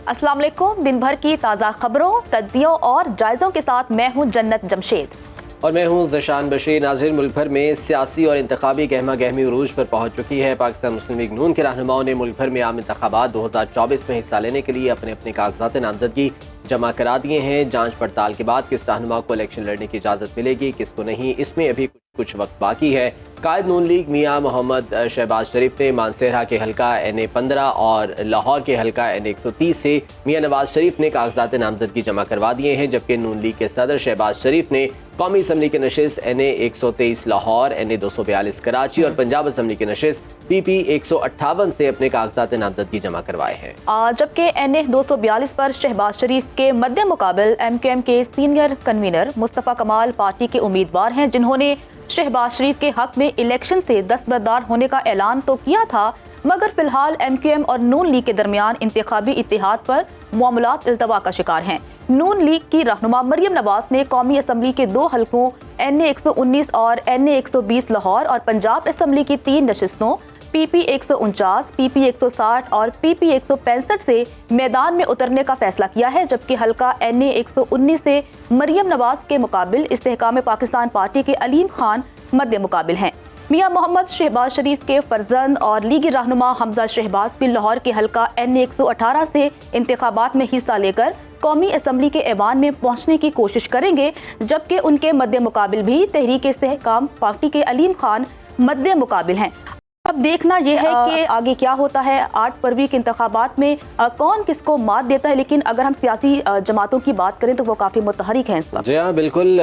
अस्सलाम वालेकुम। दिन भर की ताज़ा खबरों, तज्जियों और जायज़ों के साथ मैं हूं जन्नत जमशेद और मैं हूं ज़शान बशीर। नाज़रीन, मुल्क भर में सियासी और इंतखाबी गहमा गहमी उरूज पर पहुंच चुकी है। पाकिस्तान मुस्लिम लीग नून के रहनुमाओं ने मुल्क भर में आम इंतखाबात 2024 में हिस्सा लेने के लिए अपने अपने कागजात नामजदगी जमा करा दिए हैं। जांच पड़ताल के बाद किस रहनुमा को इलेक्शन लड़ने की इजाज़त मिलेगी, किसको नहीं, इसमें अभी कुछ वक्त बाकी है। कायद नून लीग मियां मोहम्मद शहबाज शरीफ ने मानसेरा के हल्का NA 15 और लाहौर के हल्का NA 130 से मियां नवाज शरीफ ने कागजात नामजदगी जमा करवा दिए हैं, जबकि नून लीग के सदर शहबाज शरीफ ने कौमी असम्बली की नशिस्त NA 123 लाहौर, NA 242 कराची और पंजाब असम्बली की नशिस्त PP 158 से अपने कागजात नामजदगी जमा करवाए हैं। जबकि NA 242 पर शहबाज शरीफ के मद्दे मुकाबिल MKM के सीनियर कन्वीनर मुस्तफ़ा कमाल पार्टी के उम्मीदवार हैं, जिन्होंने शहबाज शरीफ के हक में इलेक्शन से दस्तबरदार होने का ऐलान तो किया था, मगर फिलहाल MKM और नून लीग के दरमियान इंतखाबी इत्तेहाद पर मामलात इल्तवा का शिकार हैं। नून लीग की रहनुमा मरियम नवाज ने कौमी असम्बली के 2 हल्कों NA 119 और NA 120 लाहौर और पंजाब असम्बली की 3 नशिस्तों PP 149, PP 160 और PP 165 से मैदान में उतरने का फैसला किया है, जबकि हल्का NA 119 से मरियम नवाज के मुकाबिल इस्तेहकाम पाकिस्तान पार्टी के अलीम खान मद्दे मुकाबिल हैं। मियां मोहम्मद शहबाज शरीफ के फर्जंद और लीगी रहनुमा हमजा शहबाज भी लाहौर के हल्का NA 118 से इंतखाबात में हिस्सा लेकर कौमी असम्बली के ऐवान में पहुंचने की कोशिश करेंगे, जबकि उनके मद्दे मुकाबिल भी तहरीक इस्तेहकाम पार्टी के अलीम खान मद्दे मुकाबिल हैं। अब देखना यह है कि आगे क्या होता है। 8 फरवरी के इंतखाबात में कौन किसको मात देता है, लेकिन अगर हम सियासी जमातों की बात करें तो वो काफ़ी मुतहरिक हैं इस वक्त। जी हाँ, बिल्कुल।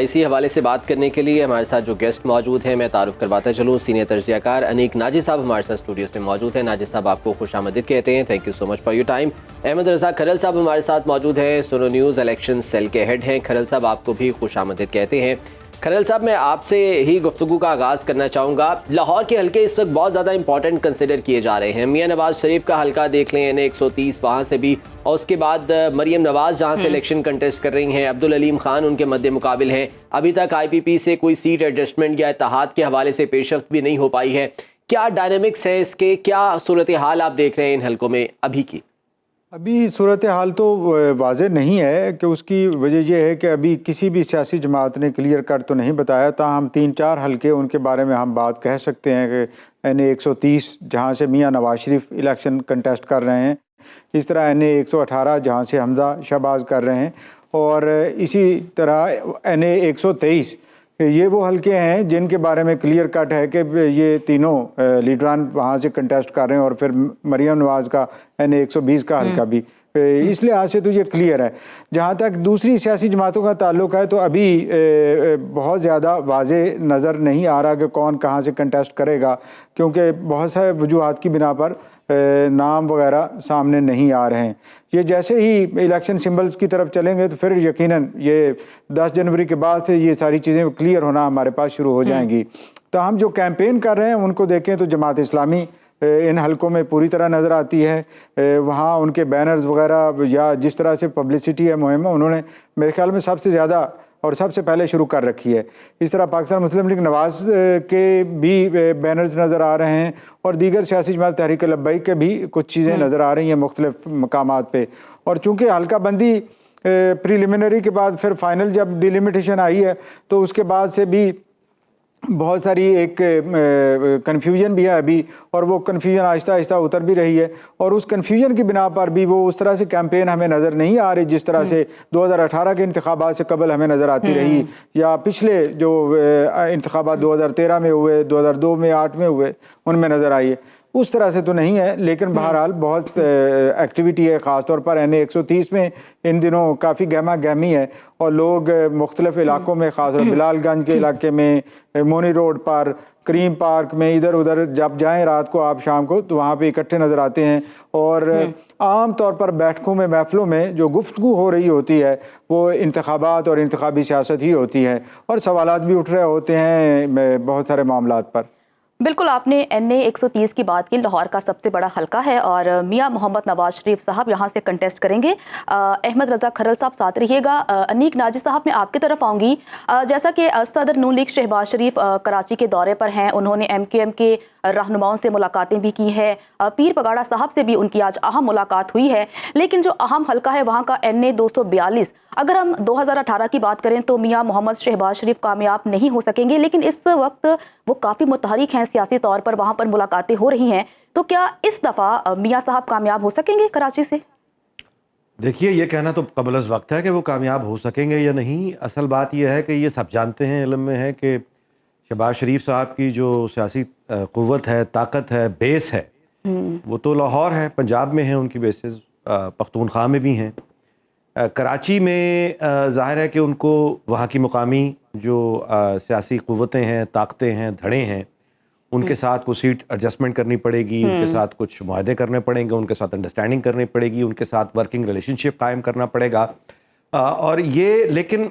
इसी हवाले से बात करने के लिए हमारे साथ जो गेस्ट मौजूद हैं, मैं तारुफ करवाता चलूँ। सीनियर तजज़ियाकार अनीक नाजिर साहब हमारे साथ स्टूडियोज़ में मौजूद हैं। नाजिर साहब, आपको खुशामदीद कहते हैं। Thank you so much for your time. Ahmad Raza Kharal साहब हमारे साथ मौजूद हैं, सुनो न्यूज़ इलेक्शन सेल के हेड हैं। खरल साहब, आपको भी खुशामदीद कहते हैं। खरल साहब, मैं आपसे ही गुफ्तगू का आगाज़ करना चाहूँगा। लाहौर के हल्के इस वक्त बहुत ज़्यादा इंपॉर्टेंट कंसिडर किए जा रहे हैं। मियां नवाज शरीफ का हल्का देख लें, NA 130, वहाँ से भी, और उसके बाद मरियम नवाज जहाँ से इलेक्शन कंटेस्ट कर रही हैं, अब्दुल अलीम खान उनके मद्दे मुकाबिल हैं। अभी तक IPP से कोई सीट एडजस्टमेंट या इत्तेहाद के हवाले से पेशरफ्त भी नहीं हो पाई है। क्या डायनेमिक्स है इसके, क्या सूरत हाल आप देख रहे हैं इन हल्कों में अभी की? अभी सूरत हाल तो वाज़ेह नहीं है कि उसकी वजह यह है कि अभी किसी भी सियासी जमात ने क्लियर कट तो नहीं बताया, ताहम 3-4 हल्के उनके बारे में हम बात कह सकते हैं कि NA 130 जहाँ से मियां नवाज शरीफ इलेक्शन कंटेस्ट कर रहे हैं, इस तरह NA 118 जहाँ से हमजा शहबाज कर रहे हैं, और इसी तरह NA 123 ये वो हल्के हैं जिनके बारे में क्लियर कट है कि ये तीनों लीडरान वहाँ से कंटेस्ट कर रहे हैं, और फिर मरियम नवाज का NA 120 का हल्का भी, इस लिहाज से तो ये क्लियर है। जहाँ तक दूसरी सियासी जमातों का ताल्लुक है तो अभी बहुत ज़्यादा वाज़ेह नज़र नहीं आ रहा कि कौन कहाँ से कंटेस्ट करेगा, क्योंकि बहुत सारे वजूहात की बिना पर नाम वगैरह सामने नहीं आ रहे हैं। ये जैसे ही इलेक्शन सिंबल्स की तरफ चलेंगे तो फिर यकीनन ये 10 जनवरी के बाद से ये सारी चीज़ें क्लियर होना हमारे पास शुरू हो जाएंगी। तो हम जो कैंपेन कर रहे हैं उनको देखें तो जमात इस्लामी इन हलकों में पूरी तरह नज़र आती है। वहाँ उनके बैनर्स वगैरह या जिस तरह से पब्लिसिटी है मुहिम है, उन्होंने मेरे ख्याल में सबसे ज़्यादा और सबसे पहले शुरू कर रखी है। इस तरह पाकिस्तान मुस्लिम लीग नवाज के भी बैनर्स नज़र आ रहे हैं, और दीगर सियासी जमात तहरीक लब्बैक के भी कुछ चीज़ें नज़र आ रही हैं मुख्तलिफ मकामात पे। और चूँकि हल्का बंदी प्रीलिमिनरी के बाद फिर फाइनल जब डिलिमिटेशन आई है तो उसके बाद से भी बहुत सारी एक कन्फ्यूजन भी है अभी, और वो कन्फ्यूजन आहिस्ता आहिस्ता उतर भी रही है, और उस कन्फ्यूजन की बिना पर भी वो उस तरह से कैंपेन हमें नज़र नहीं आ रही जिस तरह से 2018 के इंतखाबात से कबल हमें नज़र आती रही, या पिछले जो इंतखाबात 2013 में हुए, 2002 में, 8 में हुए, उनमें नज़र आई है। उस तरह से तो नहीं है, लेकिन बहरहाल बहुत एक्टिविटी है। ख़ास तौर पर NA 130 में इन दिनों काफ़ी गहमा गहमी है, और लोग मुख्तलिफ इलाकों में, ख़ास तौर बिलालगंज के इलाके में, मोनी रोड पर, करीम पार्क में, इधर उधर जब जाएं रात को आप शाम को तो वहाँ पे इकट्ठे नज़र आते हैं। और आम तौर पर बैठकों में, महफिलों में जो गुफ्तगू हो रही होती है वो इंतखाबात और इंतखाबी सियासत ही होती है, और सवालात भी उठ रहे होते हैं बहुत सारे मामलात पर। बिल्कुल, आपने NA 130 की बात की। लाहौर का सबसे बड़ा हलका है और मियां मोहम्मद नवाज शरीफ साहब यहाँ से कंटेस्ट करेंगे। अहमद रजा खरल साहब साथ रहिएगा। अनीक नाजी साहब, मैं आपकी तरफ आऊँगी। जैसा कि सदर नून लीग शहबाज शरीफ कराची के दौरे पर हैं, उन्होंने MKM के रहनुमाओं से मुलाकातें भी की है। पीर पगाड़ा साहब से भी उनकी आज अहम मुलाकात हुई है। लेकिन जो अहम हलका है वहाँ का NA 242, अगर हम 2018 की बात करें तो मियां मोहम्मद शहबाज शरीफ कामयाब नहीं हो सकेंगे, लेकिन इस वक्त वो काफ़ी मुतहरिक हैं सियासी तौर पर, वहाँ पर मुलाकातें हो रही हैं। तो क्या इस दफ़ा मियां साहब कामयाब हो सकेंगे कराची से? देखिए, ये कहना तो कबल अज़ वक्त है कि वो कामयाब हो सकेंगे या नहीं। असल बात यह है कि ये सब जानते हैं, इल्म में है कि शहबाज शरीफ साहब की जो सियासी क़ुव्वत है, ताकत है, बेस है, वो तो लाहौर है, पंजाब में है उनकी बेसिस, पख्तूनख्वा में भी हैं। कराची में ज़ाहिर है कि उनको वहाँ की मुकामी जो सियासी क़ुव्वतें हैं, ताकतें हैं, धड़े हैं, उनके साथ कुछ सीट एडजस्टमेंट करनी पड़ेगी, उनके साथ कुछ मुआहदे करने पड़ेंगे, उनके साथ अंडरस्टैंडिंग करनी पड़ेगी, उनके साथ वर्किंग रिलेशनशिप कायम करना पड़ेगा। और ये लेकिन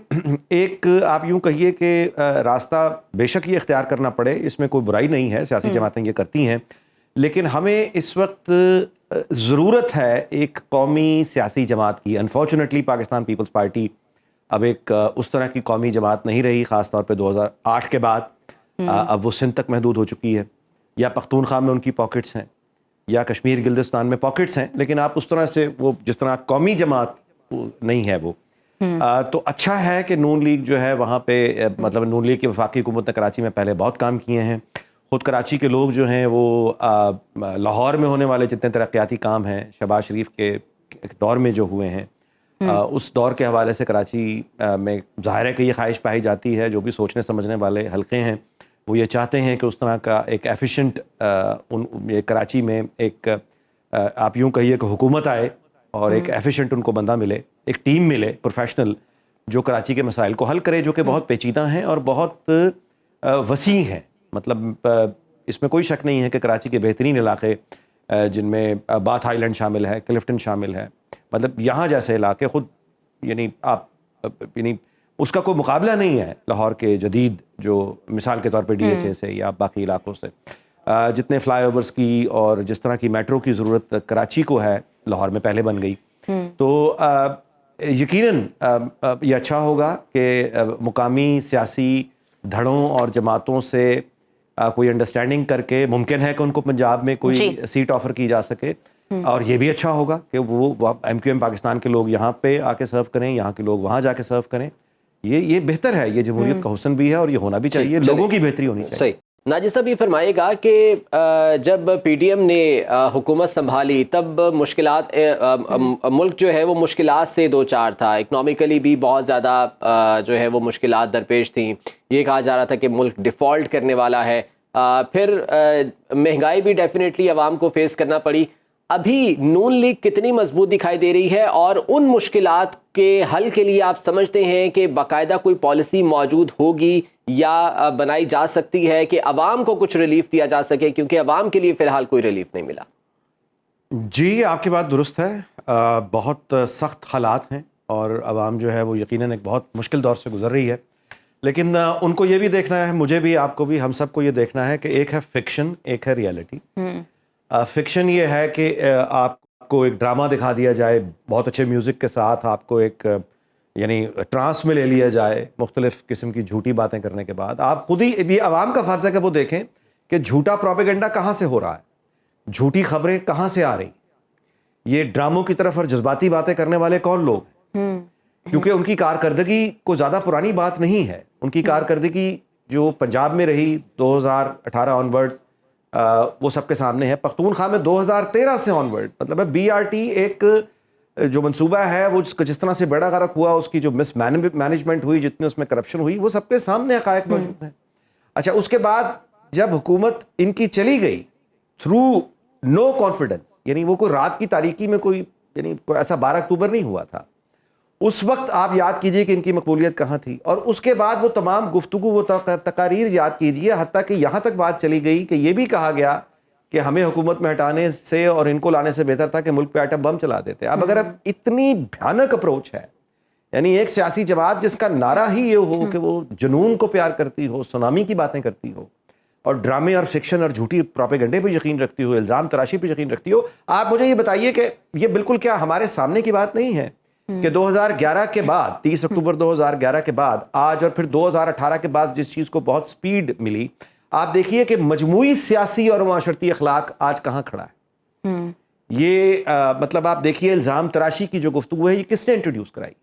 एक आप यूँ कहिए कि रास्ता बेशक ये इख्तियार करना पड़े, इसमें कोई बुराई नहीं है, सियासी जमातें ये करती हैं, लेकिन हमें इस वक्त ज़रूरत है एक कौमी सियासी जमात की। अनफॉर्चुनेटली पाकिस्तान पीपल्स पार्टी अब एक उस तरह की कौमी जमात नहीं रही, ख़ास तौर पे 2008 के बाद। अब वो सिंध तक महदूद हो चुकी है, या पख्तूनख्वा में उनकी पॉकेट्स हैं, या कश्मीर गिल्दिस्तान में पॉकेट्स हैं, लेकिन आप उस तरह से वो जिस तरह कौमी जमात नहीं है वो। तो अच्छा है कि नून लीग जो है वहाँ पे, मतलब नून लीग की वफाकी हुकूमत ने कराची में पहले बहुत काम किए हैं। ख़ुद कराची के लोग जो हैं वो लाहौर में होने वाले जितने तरक्याती काम हैं शहबाज शरीफ के दौर में जो हुए हैं, उस दौर के हवाले से कराची में ज़ाहिर है कि ये ख्वाहिश पाई जाती है, जो भी सोचने समझने वाले हल्के हैं वो ये चाहते हैं कि उस तरह का एक एफिशिएंट कराची में एक आप यूँ कहिए कि हुकूमत आए और एक एफिशिएंट उनको बंदा मिले, एक टीम मिले प्रोफेशनल, जो कराची के मसाइल को हल करे, जो कि बहुत पेचीदा हैं और बहुत वसी हैं। मतलब इसमें कोई शक नहीं है कि कराची के बेहतरीन इलाके जिनमें बाथ आइलैंड शामिल है, क्लिफ्टन शामिल है, मतलब यहाँ जैसे इलाके ख़ुद यानी आप यानी उसका कोई मुकाबला नहीं है लाहौर के जदीद, जो मिसाल के तौर पे DHA से या बाकी इलाकों से। जितने फ्लाईओवर्स की और जिस तरह की मेट्रो की ज़रूरत कराची को है, लाहौर में पहले बन गई। तो यकीनन ये अच्छा होगा कि मुकामी सियासी धड़ों और जमातों से कोई अंडरस्टैंडिंग करके मुमकिन है कि उनको पंजाब में कोई सीट ऑफर की जा सके। और ये भी अच्छा होगा कि वो MQM पाकिस्तान के लोग यहाँ पे आके सर्व करें, यहाँ के लोग वहाँ जाके सर्व करें। ये बेहतर है, ये जमहूरियत का हुस्न भी है और ये होना भी चाहिए, लोगों की बेहतरी होनी चाहिए। सही। नाजिर साहब ये फरमाइएगा कि जब PDM ने हुकूमत संभाली तब मुश्किलात, मुल्क जो है वो मुश्किलात से दो चार था, इकनॉमिकली भी बहुत ज़्यादा जो है वो मुश्किलात दरपेश थी। ये कहा जा रहा था कि मुल्क डिफ़ॉल्ट करने वाला है। फिर महंगाई भी डेफिनेटली आवाम को फेस करना पड़ी। अभी नून लीग कितनी मजबूत दिखाई दे रही है, और उन मुश्किलात के हल के लिए आप समझते हैं कि बाकायदा कोई पॉलिसी मौजूद होगी या बनाई जा सकती है कि अवाम को कुछ रिलीफ दिया जा सके, क्योंकि अवाम के लिए फ़िलहाल कोई रिलीफ नहीं मिला? जी, आपकी बात दुरुस्त है। बहुत सख्त हालात हैं और अवाम जो है वो यकीनन एक बहुत मुश्किल दौर से गुजर रही है, लेकिन उनको ये भी देखना है, मुझे भी, आपको भी, हम सबको ये देखना है कि एक है फिक्शन, एक है रियलिटी। फिक्शन ये है कि आपको एक ड्रामा दिखा दिया जाए बहुत अच्छे म्यूज़िक के साथ, आपको एक यानी ट्रांस में ले लिया जाए मुख्तलिफ़ किस्म की झूठी बातें करने के बाद। आप खुद ही, ये आवाम का फ़र्ज़ है कि वो देखें कि झूठा प्रोपेगेंडा कहाँ से हो रहा है, झूठी खबरें कहाँ से आ रही, ये ड्रामों की तरफ और जज्बाती बातें करने वाले कौन लोग हैं। क्योंकि उनकी कारकर्दगी को ज़्यादा पुरानी बात नहीं है, उनकी कारकर्दगी जो पंजाब में रही 2018 ऑनवर्ड्स, वो सबके सामने है। पख्तूनख्वा में 2013 से ऑनवर्ड, मतलब है BRT एक जो मंसूबा है वो जिस तरह से बेड़ा गर्क हुआ, उसकी जो मैनेजमेंट हुई, जितनी उसमें करप्शन हुई, वो सबके सामने हक़ाइक़ मौजूद हैं। अच्छा, उसके बाद जब हुकूमत इनकी चली गई थ्रू नो कॉन्फिडेंस, यानी वो कोई रात की तारीकी में कोई ऐसा 12 अक्टूबर नहीं हुआ था, उस वक्त आप याद कीजिए कि इनकी मकबूलियत कहाँ थी। और उसके बाद वो तमाम गुफ्तगू, वो तकारीर याद कीजिए, हत्ता कि यहाँ तक बात चली गई कि ये भी कहा गया कि हमें हुकूमत में हटाने से और इनको लाने से बेहतर था कि मुल्क पे एटम बम चला देते। अब अगर अब इतनी भयानक अप्रोच है, यानी एक सियासी जमात जिसका नारा ही ये हो कि वो जुनून को प्यार करती हो, सुनामी की बातें करती हो, اور ڈرامے اور فکشن اور جھوٹی پروپیگنڈے پہ یقین رکھتی ہو, الزام تراشی پہ یقین رکھتی ہو, آپ مجھے یہ بتائیے کہ یہ بالکل کیا ہمارے سامنے کی بات نہیں ہے کہ 2011 کے بعد 30 اکتوبر 2011 کے بعد آج اور پھر 2018 کے بعد جس چیز کو بہت سپیڈ ملی, آپ دیکھیے کہ مجموعی سیاسی اور معاشرتی اخلاق آج کہاں کھڑا ہے. یہ مطلب آپ دیکھیے الزام تراشی کی جو گفتگو ہے یہ کس نے انٹروڈیوس کرائی.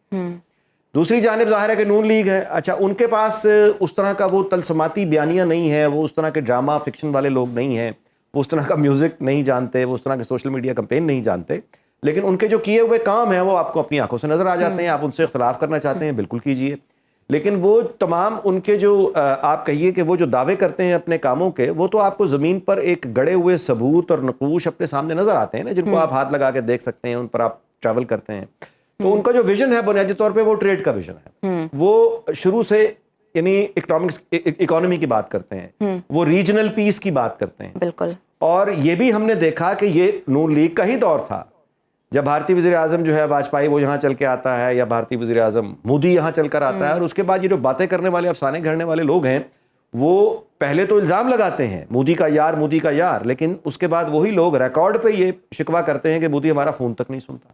دوسری جانب ظاہر ہے کہ نون لیگ ہے, اچھا ان کے پاس اس طرح کا وہ تلسماتی بیانیہ نہیں ہے, وہ اس طرح کے ڈرامہ فکشن والے لوگ نہیں ہیں, وہ اس طرح کا میوزک نہیں جانتے, وہ اس طرح کے سوشل میڈیا کمپین نہیں جانتے, لیکن ان کے جو کیے ہوئے کام ہیں وہ آپ کو اپنی آنکھوں سے نظر آ جاتے ہیں. آپ ان سے اختلاف کرنا چاہتے ہیں بالکل کیجئے, لیکن وہ تمام ان کے جو آپ کہیے کہ وہ جو دعوے کرتے ہیں اپنے کاموں کے, وہ تو آپ کو زمین پر ایک گڑے ہوئے ثبوت اور نقوش اپنے سامنے نظر آتے ہیں نا, جن کو آپ ہاتھ لگا کے دیکھ سکتے ہیں, ان پر آپ ٹریول کرتے ہیں. تو ان کا جو ویژن ہے بنیادی طور پہ وہ ٹریڈ کا ویژن ہے. وہ شروع سے یعنی اکانومی کی بات کرتے ہیں, وہ ریجنل پیس کی بات کرتے ہیں. بالکل. اور یہ بھی ہم نے دیکھا کہ یہ نون لیگ کا ہی دور تھا جب بھارتی وزیر اعظم جو ہے واجپائی وہ یہاں چل کے آتا ہے, یا بھارتی وزیر اعظم مودی یہاں چل کر آتا ہے, اور اس کے بعد یہ جو باتیں کرنے والے افسانے گھڑنے والے لوگ ہیں وہ پہلے تو الزام لگاتے ہیں مودی کا یار مودی کا یار, لیکن اس کے بعد وہی لوگ ریکارڈ پہ یہ شکوہ کرتے ہیں کہ مودی ہمارا فون تک نہیں سنتا,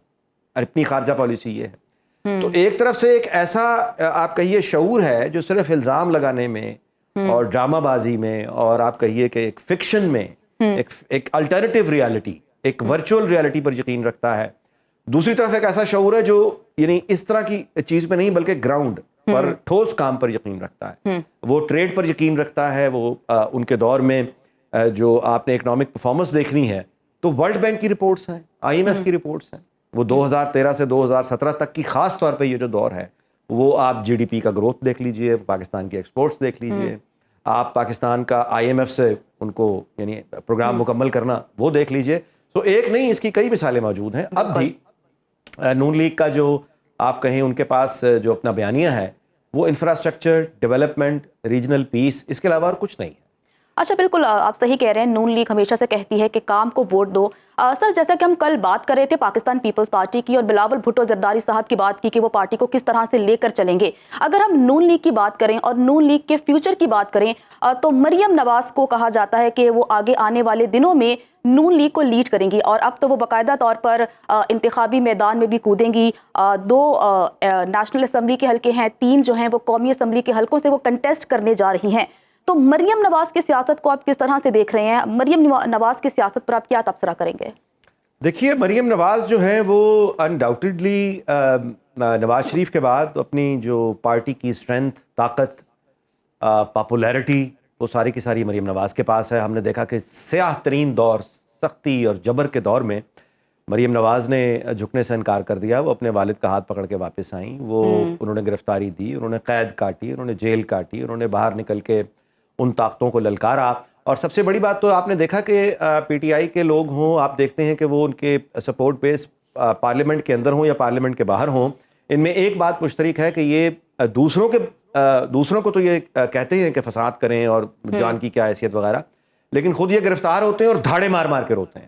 اور اپنی خارجہ پالیسی یہ ہے. تو ایک طرف سے ایک ایسا آپ کہیے شعور ہے جو صرف الزام لگانے میں اور ڈرامہ بازی میں, اور آپ کہیے کہ ایک فکشن میں ایک الٹرنیٹیو ریالٹی, ایک ورچوئل ریالٹی پر یقین رکھتا ہے. دوسری طرف ایک ایسا شعور ہے جو یعنی اس طرح کی چیز پہ نہیں بلکہ گراؤنڈ پر ٹھوس کام پر یقین رکھتا ہے. وہ ٹریڈ پر یقین رکھتا ہے. وہ ان کے دور میں جو آپ نے اکنامک پرفارمنس دیکھنی ہے تو ورلڈ بینک کی رپورٹس ہیں, IMF کی رپورٹس ہیں, وہ 2013 سے 2017 تک کی خاص طور پہ یہ جو دور ہے وہ آپ GDP کا گروتھ دیکھ لیجئے, پاکستان کی ایکسپورٹس دیکھ لیجئے, آپ پاکستان کا IMF سے ان کو یعنی پروگرام مکمل کرنا وہ دیکھ لیجئے. تو ایک نہیں اس کی کئی مثالیں موجود ہیں. اب بھی نون لیگ کا جو آپ کہیں ان کے پاس جو اپنا بیانیہ ہے وہ انفراسٹرکچر, ڈیولپمنٹ, ریجنل پیس, اس کے علاوہ اور کچھ نہیں ہے. اچھا بالکل آپ صحیح کہہ رہے ہیں, نون لیگ ہمیشہ سے کہتی ہے کہ کام کو ووٹ دو. سر جیسا کہ ہم کل بات کر رہے تھے پاکستان پیپلز پارٹی کی, اور بلاول بھٹو زرداری صاحب کی بات کی کہ وہ پارٹی کو کس طرح سے لے کر چلیں گے. اگر ہم نون لیگ کی بات کریں اور نون لیگ کے فیوچر کی بات کریں تو مریم نواز کو کہا جاتا ہے کہ وہ آگے آنے والے دنوں میں نون لیگ کو لیڈ کریں گی, اور اب تو وہ باقاعدہ طور پر انتخابی میدان میں بھی کودیں گی. 2 نیشنل اسمبلی کے حلقے ہیں, 3 جو ہیں وہ قومی اسمبلی کے حلقوں سے وہ کنٹیسٹ کرنے جا رہی ہیں. تو مریم نواز کی سیاست کو آپ کس طرح سے دیکھ رہے ہیں؟ مریم نواز کی سیاست پر آپ کیا تبصرہ کریں گے؟ دیکھیے مریم نواز جو ہے وہ انڈاؤٹڈلی نواز شریف کے بعد اپنی جو پارٹی کی اسٹرینتھ, طاقت, پاپولیرٹی, وہ ساری کی ساری مریم نواز کے پاس ہے. ہم نے دیکھا کہ سیاہ ترین دور, سختی اور جبر کے دور میں مریم نواز نے جھکنے سے انکار کر دیا. وہ اپنے والد کا ہاتھ پکڑ کے واپس آئیں. وہ انہوں نے گرفتاری دی, انہوں نے قید کاٹی, انہوں نے جیل کاٹی, انہوں نے باہر نکل کے ان طاقتوں کو للکارا. اور سب سے بڑی بات تو آپ نے دیکھا کہ PTI کے لوگ ہوں, آپ دیکھتے ہیں کہ وہ ان کے سپورٹ بیس پارلیمنٹ کے اندر ہوں یا پارلیمنٹ کے باہر ہوں, ان میں ایک بات مشترک ہے کہ یہ دوسروں کو تو یہ کہتے ہیں کہ فساد کریں اور جان کی کیا حیثیت وغیرہ, لیکن خود یہ گرفتار ہوتے ہیں اور دھاڑے مار مار کے روتے ہیں.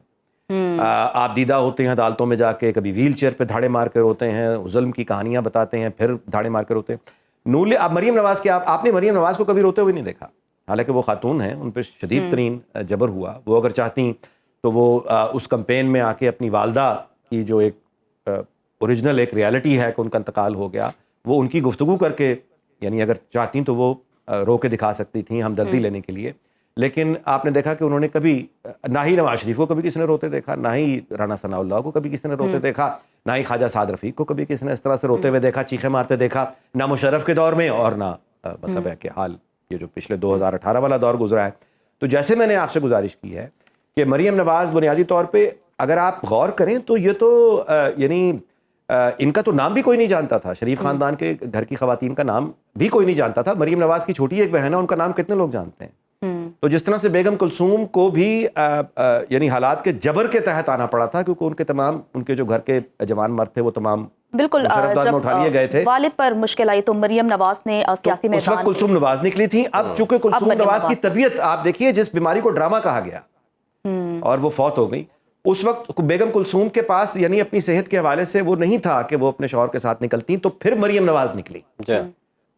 آپ دیدہ ہوتے ہیں عدالتوں میں جا کے, کبھی ویل چیئر پہ دھاڑے مار کے روتے ہیں, ظلم کی کہانیاں بتاتے ہیں, پھر دھاڑے مار کے روتے ہیں. آپ مریم نواز کے آپ نے مریم نواز کو کبھی روتے ہوئے نہیں دیکھا, حالانکہ وہ خاتون ہیں, ان پہ شدید ترین جبر ہوا. وہ اگر چاہتی تو وہ اس کمپین میں آ کے اپنی والدہ کی جو ایک اوریجنل ایک ریالٹی ہے کہ ان کا انتقال ہو گیا, وہ ان کی گفتگو کر کے یعنی اگر چاہتی تو وہ رو کے دکھا سکتی تھیں ہمدردی لینے کے لیے. لیکن آپ نے دیکھا کہ انہوں نے کبھی نہ ہی نواز شریف کو کبھی کسی نے روتے دیکھا, نہ ہی رانا ثناء اللہ کو کبھی کسی نے روتے دیکھا, نہ ہی خواجہ سعد رفیق کو کبھی کسی نے اس طرح سے روتے ہوئے دیکھا, چیخے مارتے دیکھا, نہ مشرف کے دور میں اور نہ مطلب ہے کہ حال یہ جو پچھلے 2018 والا دور گزرا ہے. تو جیسے میں نے آپ سے گزارش کی ہے کہ مریم نواز بنیادی طور پہ اگر آپ غور کریں تو یہ تو یعنی ان کا تو نام بھی کوئی نہیں جانتا تھا, شریف خاندان کے گھر کی خواتین کا نام بھی کوئی نہیں جانتا تھا. مریم نواز کی چھوٹی ایک بہن ہے, ان کا نام کتنے لوگ جانتے ہیں. تو جس طرح سے بیگم کلثوم کو بھی یعنی حالات کے جبر کے تحت آنا پڑا تھا, کیونکہ ان کے تمام ان کے جو گھر کے جوان مرد تھے وہ تمام بالکل جب اٹھا لیے گئے تھے. والد پر مشکل آئی تو مریم نواز نے سیاسی میدان, اس وقت کلثوم نواز نکلی تھی. اب چونکہ کلثوم نواز کی طبیعت آپ دیکھیے, جس بیماری کو ڈرامہ کہا گیا اور وہ فوت ہو گئی, اس وقت بیگم کلثوم کے پاس یعنی اپنی صحت کے حوالے سے وہ نہیں تھا کہ وہ اپنے شوہر کے ساتھ نکلتی, تو پھر مریم نواز نکلی.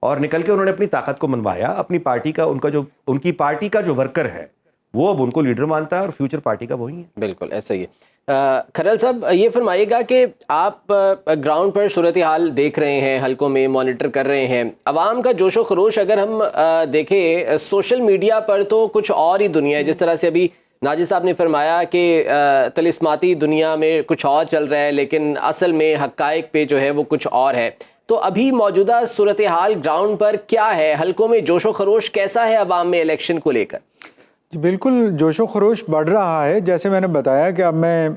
اور نکل کے انہوں نے اپنی طاقت کو منوایا. اپنی پارٹی کا ان کی پارٹی کا جو ورکر ہے وہ اب ان کو لیڈر مانتا ہے اور فیوچر پارٹی کا وہی ہے. بالکل ایسا ہی ہے. کھرل صاحب یہ فرمائیے گا کہ آپ گراؤنڈ پر صورتحال دیکھ رہے ہیں, حلقوں میں مانیٹر کر رہے ہیں, عوام کا جوش و خروش اگر ہم دیکھیں سوشل میڈیا پر تو کچھ اور ہی دنیا ہے. جس طرح سے ابھی ناجد صاحب نے فرمایا کہ طلسماتی دنیا میں کچھ اور چل رہا ہے لیکن اصل میں حقائق پہ جو ہے وہ کچھ اور ہے. تو ابھی موجودہ صورتحال گراؤنڈ پر کیا ہے؟ حلقوں میں جوش و خروش کیسا ہے عوام میں الیکشن کو لے کر؟ جی بالکل, جوش و خروش بڑھ رہا ہے. جیسے میں نے بتایا کہ اب میں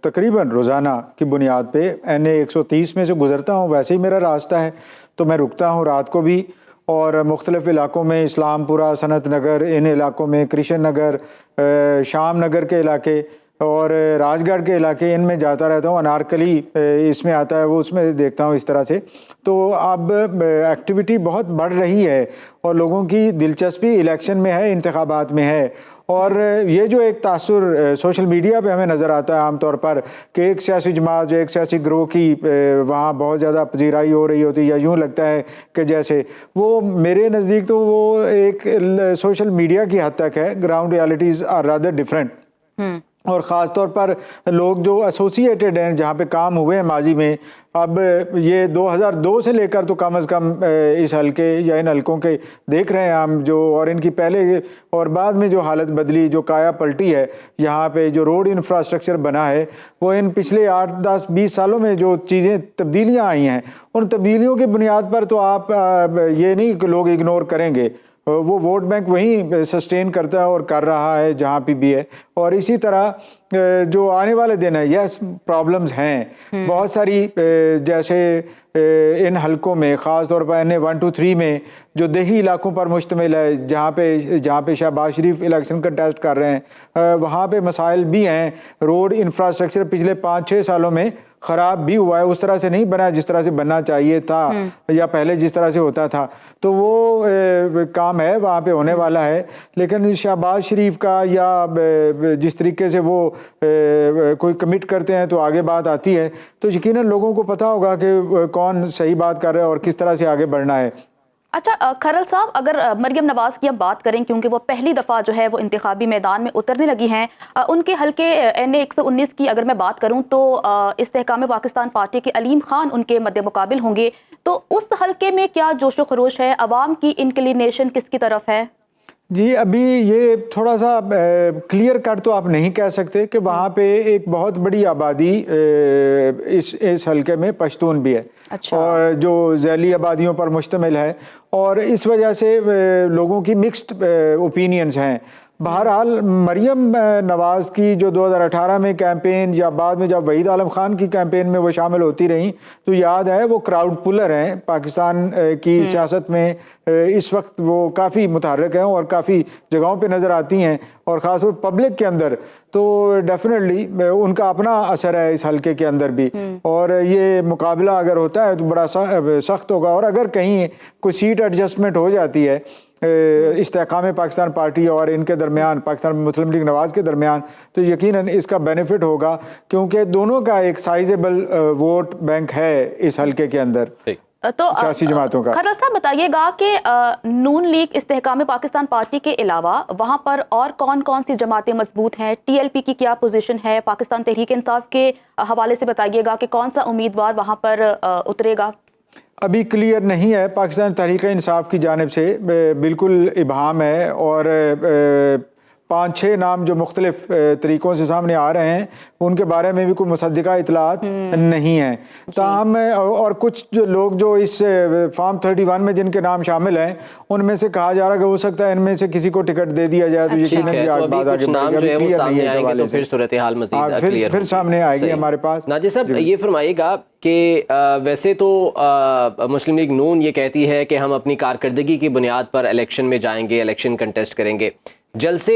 تقریباً روزانہ کی بنیاد پہ NA 130 میں سے گزرتا ہوں. ویسے ہی میرا راستہ ہے تو میں رکتا ہوں رات کو بھی, اور مختلف علاقوں میں, اسلام پورہ, صنعت نگر, ان علاقوں میں, کرشن نگر, شام نگر کے علاقے اور راج گڑھ کے علاقے, ان میں جاتا رہتا ہوں. انارکلی اس میں آتا ہے, وہ اس میں دیکھتا ہوں اس طرح سے. تو اب ایکٹیویٹی بہت بڑھ رہی ہے اور لوگوں کی دلچسپی الیکشن میں ہے, انتخابات میں ہے. اور یہ جو ایک تاثر سوشل میڈیا پہ ہمیں نظر آتا ہے عام طور پر کہ ایک سیاسی جماعت, ایک سیاسی گروہ کی وہاں بہت زیادہ پذیرائی ہو رہی ہوتی ہے, یا یوں لگتا ہے کہ جیسے وہ, میرے نزدیک تو وہ ایک سوشل میڈیا کی حد تک ہے. Ground realities are rather different. اور خاص طور پر لوگ جو ایسوسیٹیڈ ہیں, جہاں پہ کام ہوئے ہیں ماضی میں, اب یہ 2002 سے لے کر تو کم از کم اس حلقے یا ان حلقوں کے دیکھ رہے ہیں ہم جو, اور ان کی پہلے اور بعد میں جو حالت بدلی, جو کایا پلٹی ہے, یہاں پہ جو روڈ انفراسٹرکچر بنا ہے, وہ ان پچھلے 8, 10, 20 سالوں میں جو چیزیں تبدیلیاں آئی ہیں, ان تبدیلیوں کی بنیاد پر تو آپ یہ نہیں کہ لوگ اگنور کریں گے. وہ ووٹ بینک وہیں سسٹین کرتا ہے اور کر رہا ہے جہاں پہ بھی ہے. اور اسی طرح جو آنے والے دن ہے, یس پرابلمز ہیں بہت ساری, جیسے ان حلقوں میں خاص طور پر NA 123 میں جو دیہی علاقوں پر مشتمل ہے, جہاں پہ شہباز شریف الیکشن کنٹیسٹ کر رہے ہیں, وہاں پہ مسائل بھی ہیں. روڈ انفراسٹرکچر پچھلے 5-6 سالوں میں خراب بھی ہوا ہے, اس طرح سے نہیں بنا جس طرح سے بننا چاہیے تھا یا پہلے جس طرح سے ہوتا تھا. تو وہ کام ہے وہاں پہ ہونے والا ہے. لیکن شہباز شریف کا یا جس طریقے سے وہ کوئی کمٹ کرتے ہیں تو آگے بات آتی ہے, تو یقیناً لوگوں کو پتہ ہوگا کہ کون صحیح بات کر رہا ہے اور کس طرح سے آگے بڑھنا ہے. اچھا کھرل صاحب, اگر مریم نواز کی اب بات کریں, کیونکہ وہ پہلی دفعہ جو ہے وہ انتخابی میدان میں اترنے لگی ہیں, ان کے حلقے NA 119 کی اگر میں بات کروں تو استحکام پاکستان پارٹی کے علیم خان ان کے مد مقابل ہوں گے, تو اس حلقے میں کیا جوش و خروش ہے؟ عوام کی انکلینیشن کس کی طرف ہے؟ جی ابھی یہ تھوڑا سا کلیئر کٹ تو آپ نہیں کہہ سکتے کہ وہاں پہ ایک بہت بڑی آبادی اس حلقے میں پشتون بھی ہے. اچھا. اور جو ذیلی آبادیوں پر مشتمل ہے, اور اس وجہ سے لوگوں کی مکسڈ اوپینینز ہیں. بہرحال مریم نواز کی جو 2018 میں کیمپین یا بعد میں جب وحید عالم خان کی کیمپین میں وہ شامل ہوتی رہیں, تو یاد ہے وہ کراؤڈ پولر ہیں پاکستان کی سیاست میں. اس وقت وہ کافی متحرک ہیں اور کافی جگہوں پہ نظر آتی ہیں, اور خاص طور پبلک کے اندر تو ڈیفینیٹلی ان کا اپنا اثر ہے اس حلقے کے اندر بھی. اور یہ مقابلہ اگر ہوتا ہے تو بڑا سخت ہوگا, اور اگر کہیں کوئی سیٹ ایڈجسٹمنٹ ہو جاتی ہے استحکام پاکستان پارٹی اور ان کے درمیان, پاکستان مسلم لیگ نواز کے درمیان, تو یقیناً اس کا بینیفٹ ہوگا, کیونکہ دونوں کا ایک سائزیبل ووٹ بینک ہے اس حلقے کے اندر تو سیاسی جماعتوں کا. کھرل صاحب بتائیے گا کہ نون لیگ استحکام پاکستان پارٹی کے علاوہ وہاں پر اور کون کون سی جماعتیں مضبوط ہیں؟ TLP کی کیا پوزیشن ہے؟ پاکستان تحریک انصاف کے حوالے سے بتائیے گا کہ کون سا امیدوار وہاں پر اترے گا؟ ابھی کلیئر نہیں ہے. پاکستان تحریک انصاف کی جانب سے بالکل ابہام ہے, اور 5-6 نام جو مختلف طریقوں سے سامنے آ رہے ہیں ان کے بارے میں بھی کوئی مصدقہ اطلاعات نہیں ہیں. تاہم اور کچھ جو لوگ جو اس فارم 31 میں جن کے نام شامل ہیں ان میں سے کہا جا رہا کہ ہو سکتا ہے ان میں سے کسی کو ٹکٹ دے دیا جائے, تو یقیناً بات آگے پھر سامنے آئے گی ہمارے پاس. ناجد صاحب یہ فرمائیے گا کہ ویسے تو مسلم لیگ نون یہ کہتی ہے کہ ہم اپنی کارکردگی کی بنیاد پر الیکشن میں جائیں گے, الیکشن کنٹیسٹ کریں گے. جلسے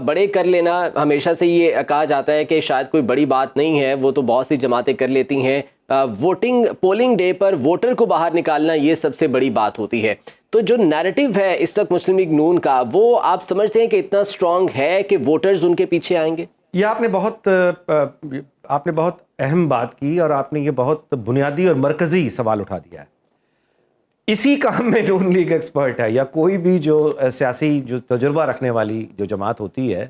بڑے کر لینا ہمیشہ سے یہ کہا جاتا ہے کہ شاید کوئی بڑی بات نہیں ہے, وہ تو بہت سی جماعتیں کر لیتی ہیں. پولنگ ڈے پر ووٹر کو باہر نکالنا یہ سب سے بڑی بات ہوتی ہے. تو جو نیریٹو ہے اس وقت مسلم لیگ نون کا, وہ آپ سمجھتے ہیں کہ اتنا اسٹرانگ ہے کہ ووٹرز ان کے پیچھے آئیں گے؟ یہ آپ نے بہت اہم بات کی, اور آپ نے یہ بہت بنیادی اور مرکزی سوال اٹھا دیا ہے. کسی کام میں نون لیگ ایکسپرٹ ہے یا کوئی بھی جو سیاسی جو تجربہ رکھنے والی جو جماعت ہوتی ہے،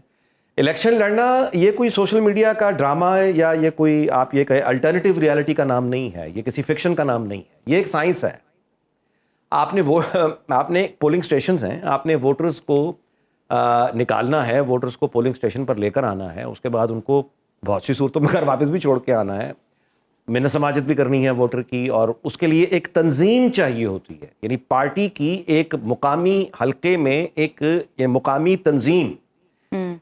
الیکشن لڑنا یہ کوئی سوشل میڈیا کا ڈرامہ ہے یا یہ کوئی آپ یہ کہیں الٹرنیٹیو ریالٹی کا نام نہیں ہے، یہ کسی فکشن کا نام نہیں ہے، یہ ایک سائنس ہے. آپ نے پولنگ سٹیشنز ہیں، آپ نے ووٹرز کو نکالنا ہے، ووٹرز کو پولنگ سٹیشن پر لے کر آنا ہے، اس کے بعد ان کو بہت سی صورتوں میں گھر واپس بھی چھوڑ کے آنا ہے، محنت سماجت بھی کرنی ہے ووٹر کی، اور اس کے لیے ایک تنظیم چاہیے ہوتی ہے. یعنی پارٹی کی ایک مقامی حلقے میں ایک مقامی تنظیم.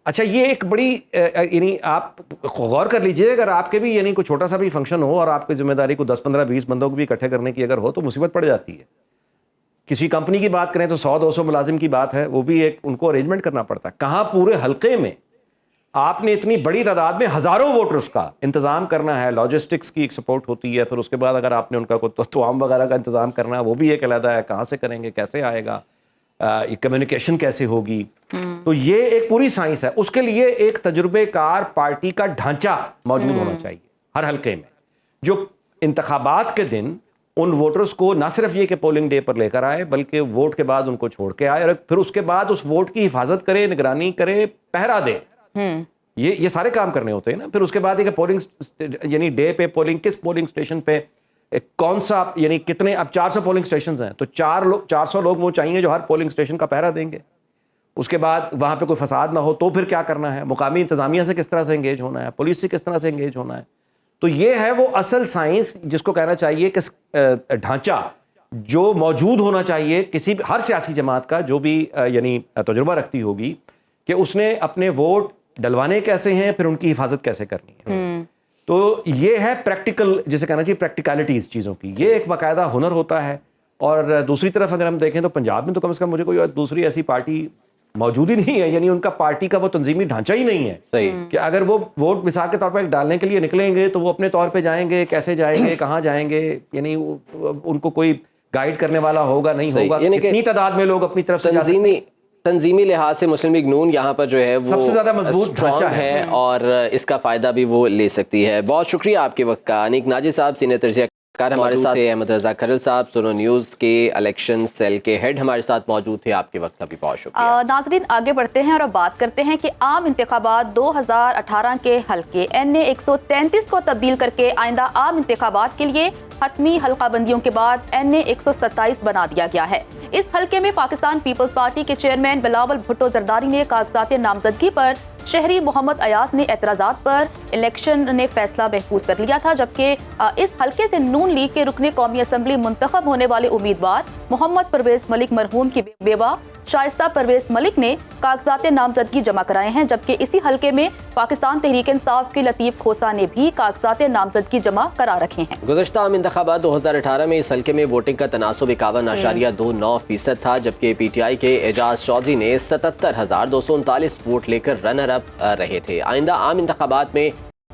اچھا یہ ایک بڑی یعنی آپ غور کر لیجئے، اگر آپ کے بھی یعنی کوئی چھوٹا سا بھی فنکشن ہو اور آپ کی ذمہ داری کو 10 15 20 بندوں کو بھی اکٹھے کرنے کی اگر ہو تو مصیبت پڑ جاتی ہے. کسی کمپنی کی بات کریں تو 100 200 ملازم کی بات ہے، وہ بھی ایک ان کو ارینجمنٹ کرنا پڑتا ہے. کہاں پورے حلقے میں آپ نے اتنی بڑی تعداد میں ہزاروں ووٹرز کا انتظام کرنا ہے. لاجسٹکس کی ایک سپورٹ ہوتی ہے، پھر اس کے بعد اگر آپ نے ان کا کوئی توام وغیرہ کا انتظام کرنا ہے وہ بھی ایک علیحدہ ہے، کہاں سے کریں گے، کیسے آئے گا، کمیونیکیشن کیسے ہوگی. تو یہ ایک پوری سائنس ہے. اس کے لیے ایک تجربے کار پارٹی کا ڈھانچہ موجود ہونا چاہیے ہر حلقے میں، جو انتخابات کے دن ان ووٹرز کو نہ صرف یہ کہ پولنگ ڈے پر لے کر آئے بلکہ ووٹ کے بعد ان کو چھوڑ کے آئے، اور پھر اس کے بعد اس ووٹ کی حفاظت کرے، نگرانی کرے، پہرا دے. یہ سارے کام کرنے ہوتے ہیں نا. پھر اس کے بعد یہ کہ پولنگ یعنی ڈے پہ پولنگ کس پولنگ اسٹیشن پہ کون سا، یعنی کتنے، اب 400 پولنگ اسٹیشنز ہیں تو 400 لوگ وہ چاہیے جو ہر پولنگ اسٹیشن کا پہرا دیں گے. اس کے بعد وہاں پہ کوئی فساد نہ ہو تو پھر کیا کرنا ہے، مقامی انتظامیہ سے کس طرح سے انگیج ہونا ہے، پولیس سے کس طرح سے انگیج ہونا ہے. تو یہ ہے وہ اصل سائنس جس کو کہنا چاہیے کہ ڈھانچہ جو موجود ہونا چاہیے کسی ہر سیاسی جماعت کا جو بھی یعنی تجربہ رکھتی ہوگی، کہ اس نے اپنے ووٹ ڈلوانے کیسے ہیں، پھر ان کی حفاظت کیسے کرنی ہے. تو یہ ہے پریکٹیکل، جسے کہنا چاہیے پریکٹیکلٹیز چیزوں کی، یہ ایک باقاعدہ ہنر ہوتا ہے. اور دوسری طرف اگر ہم دیکھیں تو پنجاب میں تو کم از کم مجھے کوئی دوسری ایسی پارٹی موجود ہی نہیں ہے، یعنی ان کا پارٹی کا وہ تنظیمی ڈھانچہ ہی نہیں ہے. صحیح کہ اگر وہ ووٹ مثال کے طور پر ڈالنے کے لیے نکلیں گے تو وہ اپنے طور پہ جائیں گے، کیسے جائیں گے، کہاں جائیں گے، یعنی ان کو کوئی گائیڈ کرنے والا ہوگا نہیں ہوگا. اتنی تعداد میں لوگ اپنی طرف سے تنظیمی لحاظ سے مسلم لیگ نون یہاں پر جو ہے وہ سب سے زیادہ مضبوط ڈھانچہ ہے اور اس کا فائدہ بھی وہ لے سکتی ہے. بہت شکریہ آپ کے وقت کا. انیک ناجی صاحب سینئر تجزیہ کار ہمارے ساتھ، احمد رضا کھرل صاحب سنو نیوز کے الیکشن سیل کے ہیڈ ہمارے ساتھ موجود تھے. آپ کے وقت کا بھی بہت شکریہ. ناظرین آگے بڑھتے ہیں اور اب بات کرتے ہیں کہ عام انتخابات 2018 کے حلقے NA 133 کو تبدیل کر کے آئندہ عام انتخابات کے لیے حتمی حلقہ بندیوں کے بعد NA 127 بنا دیا گیا ہے. اس حلقے میں پاکستان پیپلز پارٹی کے چیئرمین بلاول بھٹو زرداری نے کاغذات نامزدگی پر، شہری محمد ایاز نے اعتراضات پر الیکشن نے فیصلہ محفوظ کر لیا تھا، جبکہ اس حلقے سے نون لیگ کے رکن قومی اسمبلی منتخب ہونے والے امیدوار محمد پرویز ملک مرحوم کی بیوہ شائستہ پرویز ملک نے کاغذات نامزدگی جمع کرائے ہیں، جبکہ اسی حلقے میں پاکستان تحریک انصاف کے لطیف کھوسہ نے بھی کاغذات نامزدگی جمع کرا رکھے ہیں. گزشتہ عام انتخابات 2018 میں اس حلقے میں ووٹنگ کا تناسب 51.29% تھا، جبکہ پی ٹی آئی کے اعجاز چودھری نے 77,239 ووٹ لے کر رنر اپ رہے تھے. آئندہ عام انتخابات میں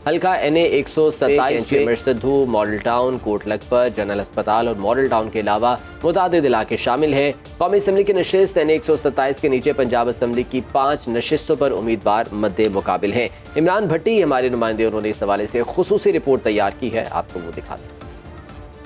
حلقہ NA 127 کے مرصدھو، model town, Kot Lakhpat, general اسپتال اور ماڈل ٹاؤن کے علاوہ متعدد علاقے شامل ہیں. قومی اسمبلی کی نشست NA 127 کے نیچے پنجاب اسمبلی کی 5 نشستوں پر امیدوار مد مقابل ہیں. عمران بھٹی ہمارے نمائندے، انہوں نے اس حوالے سے خصوصی رپورٹ تیار کی ہے، آپ کو وہ دکھاتے ہیں.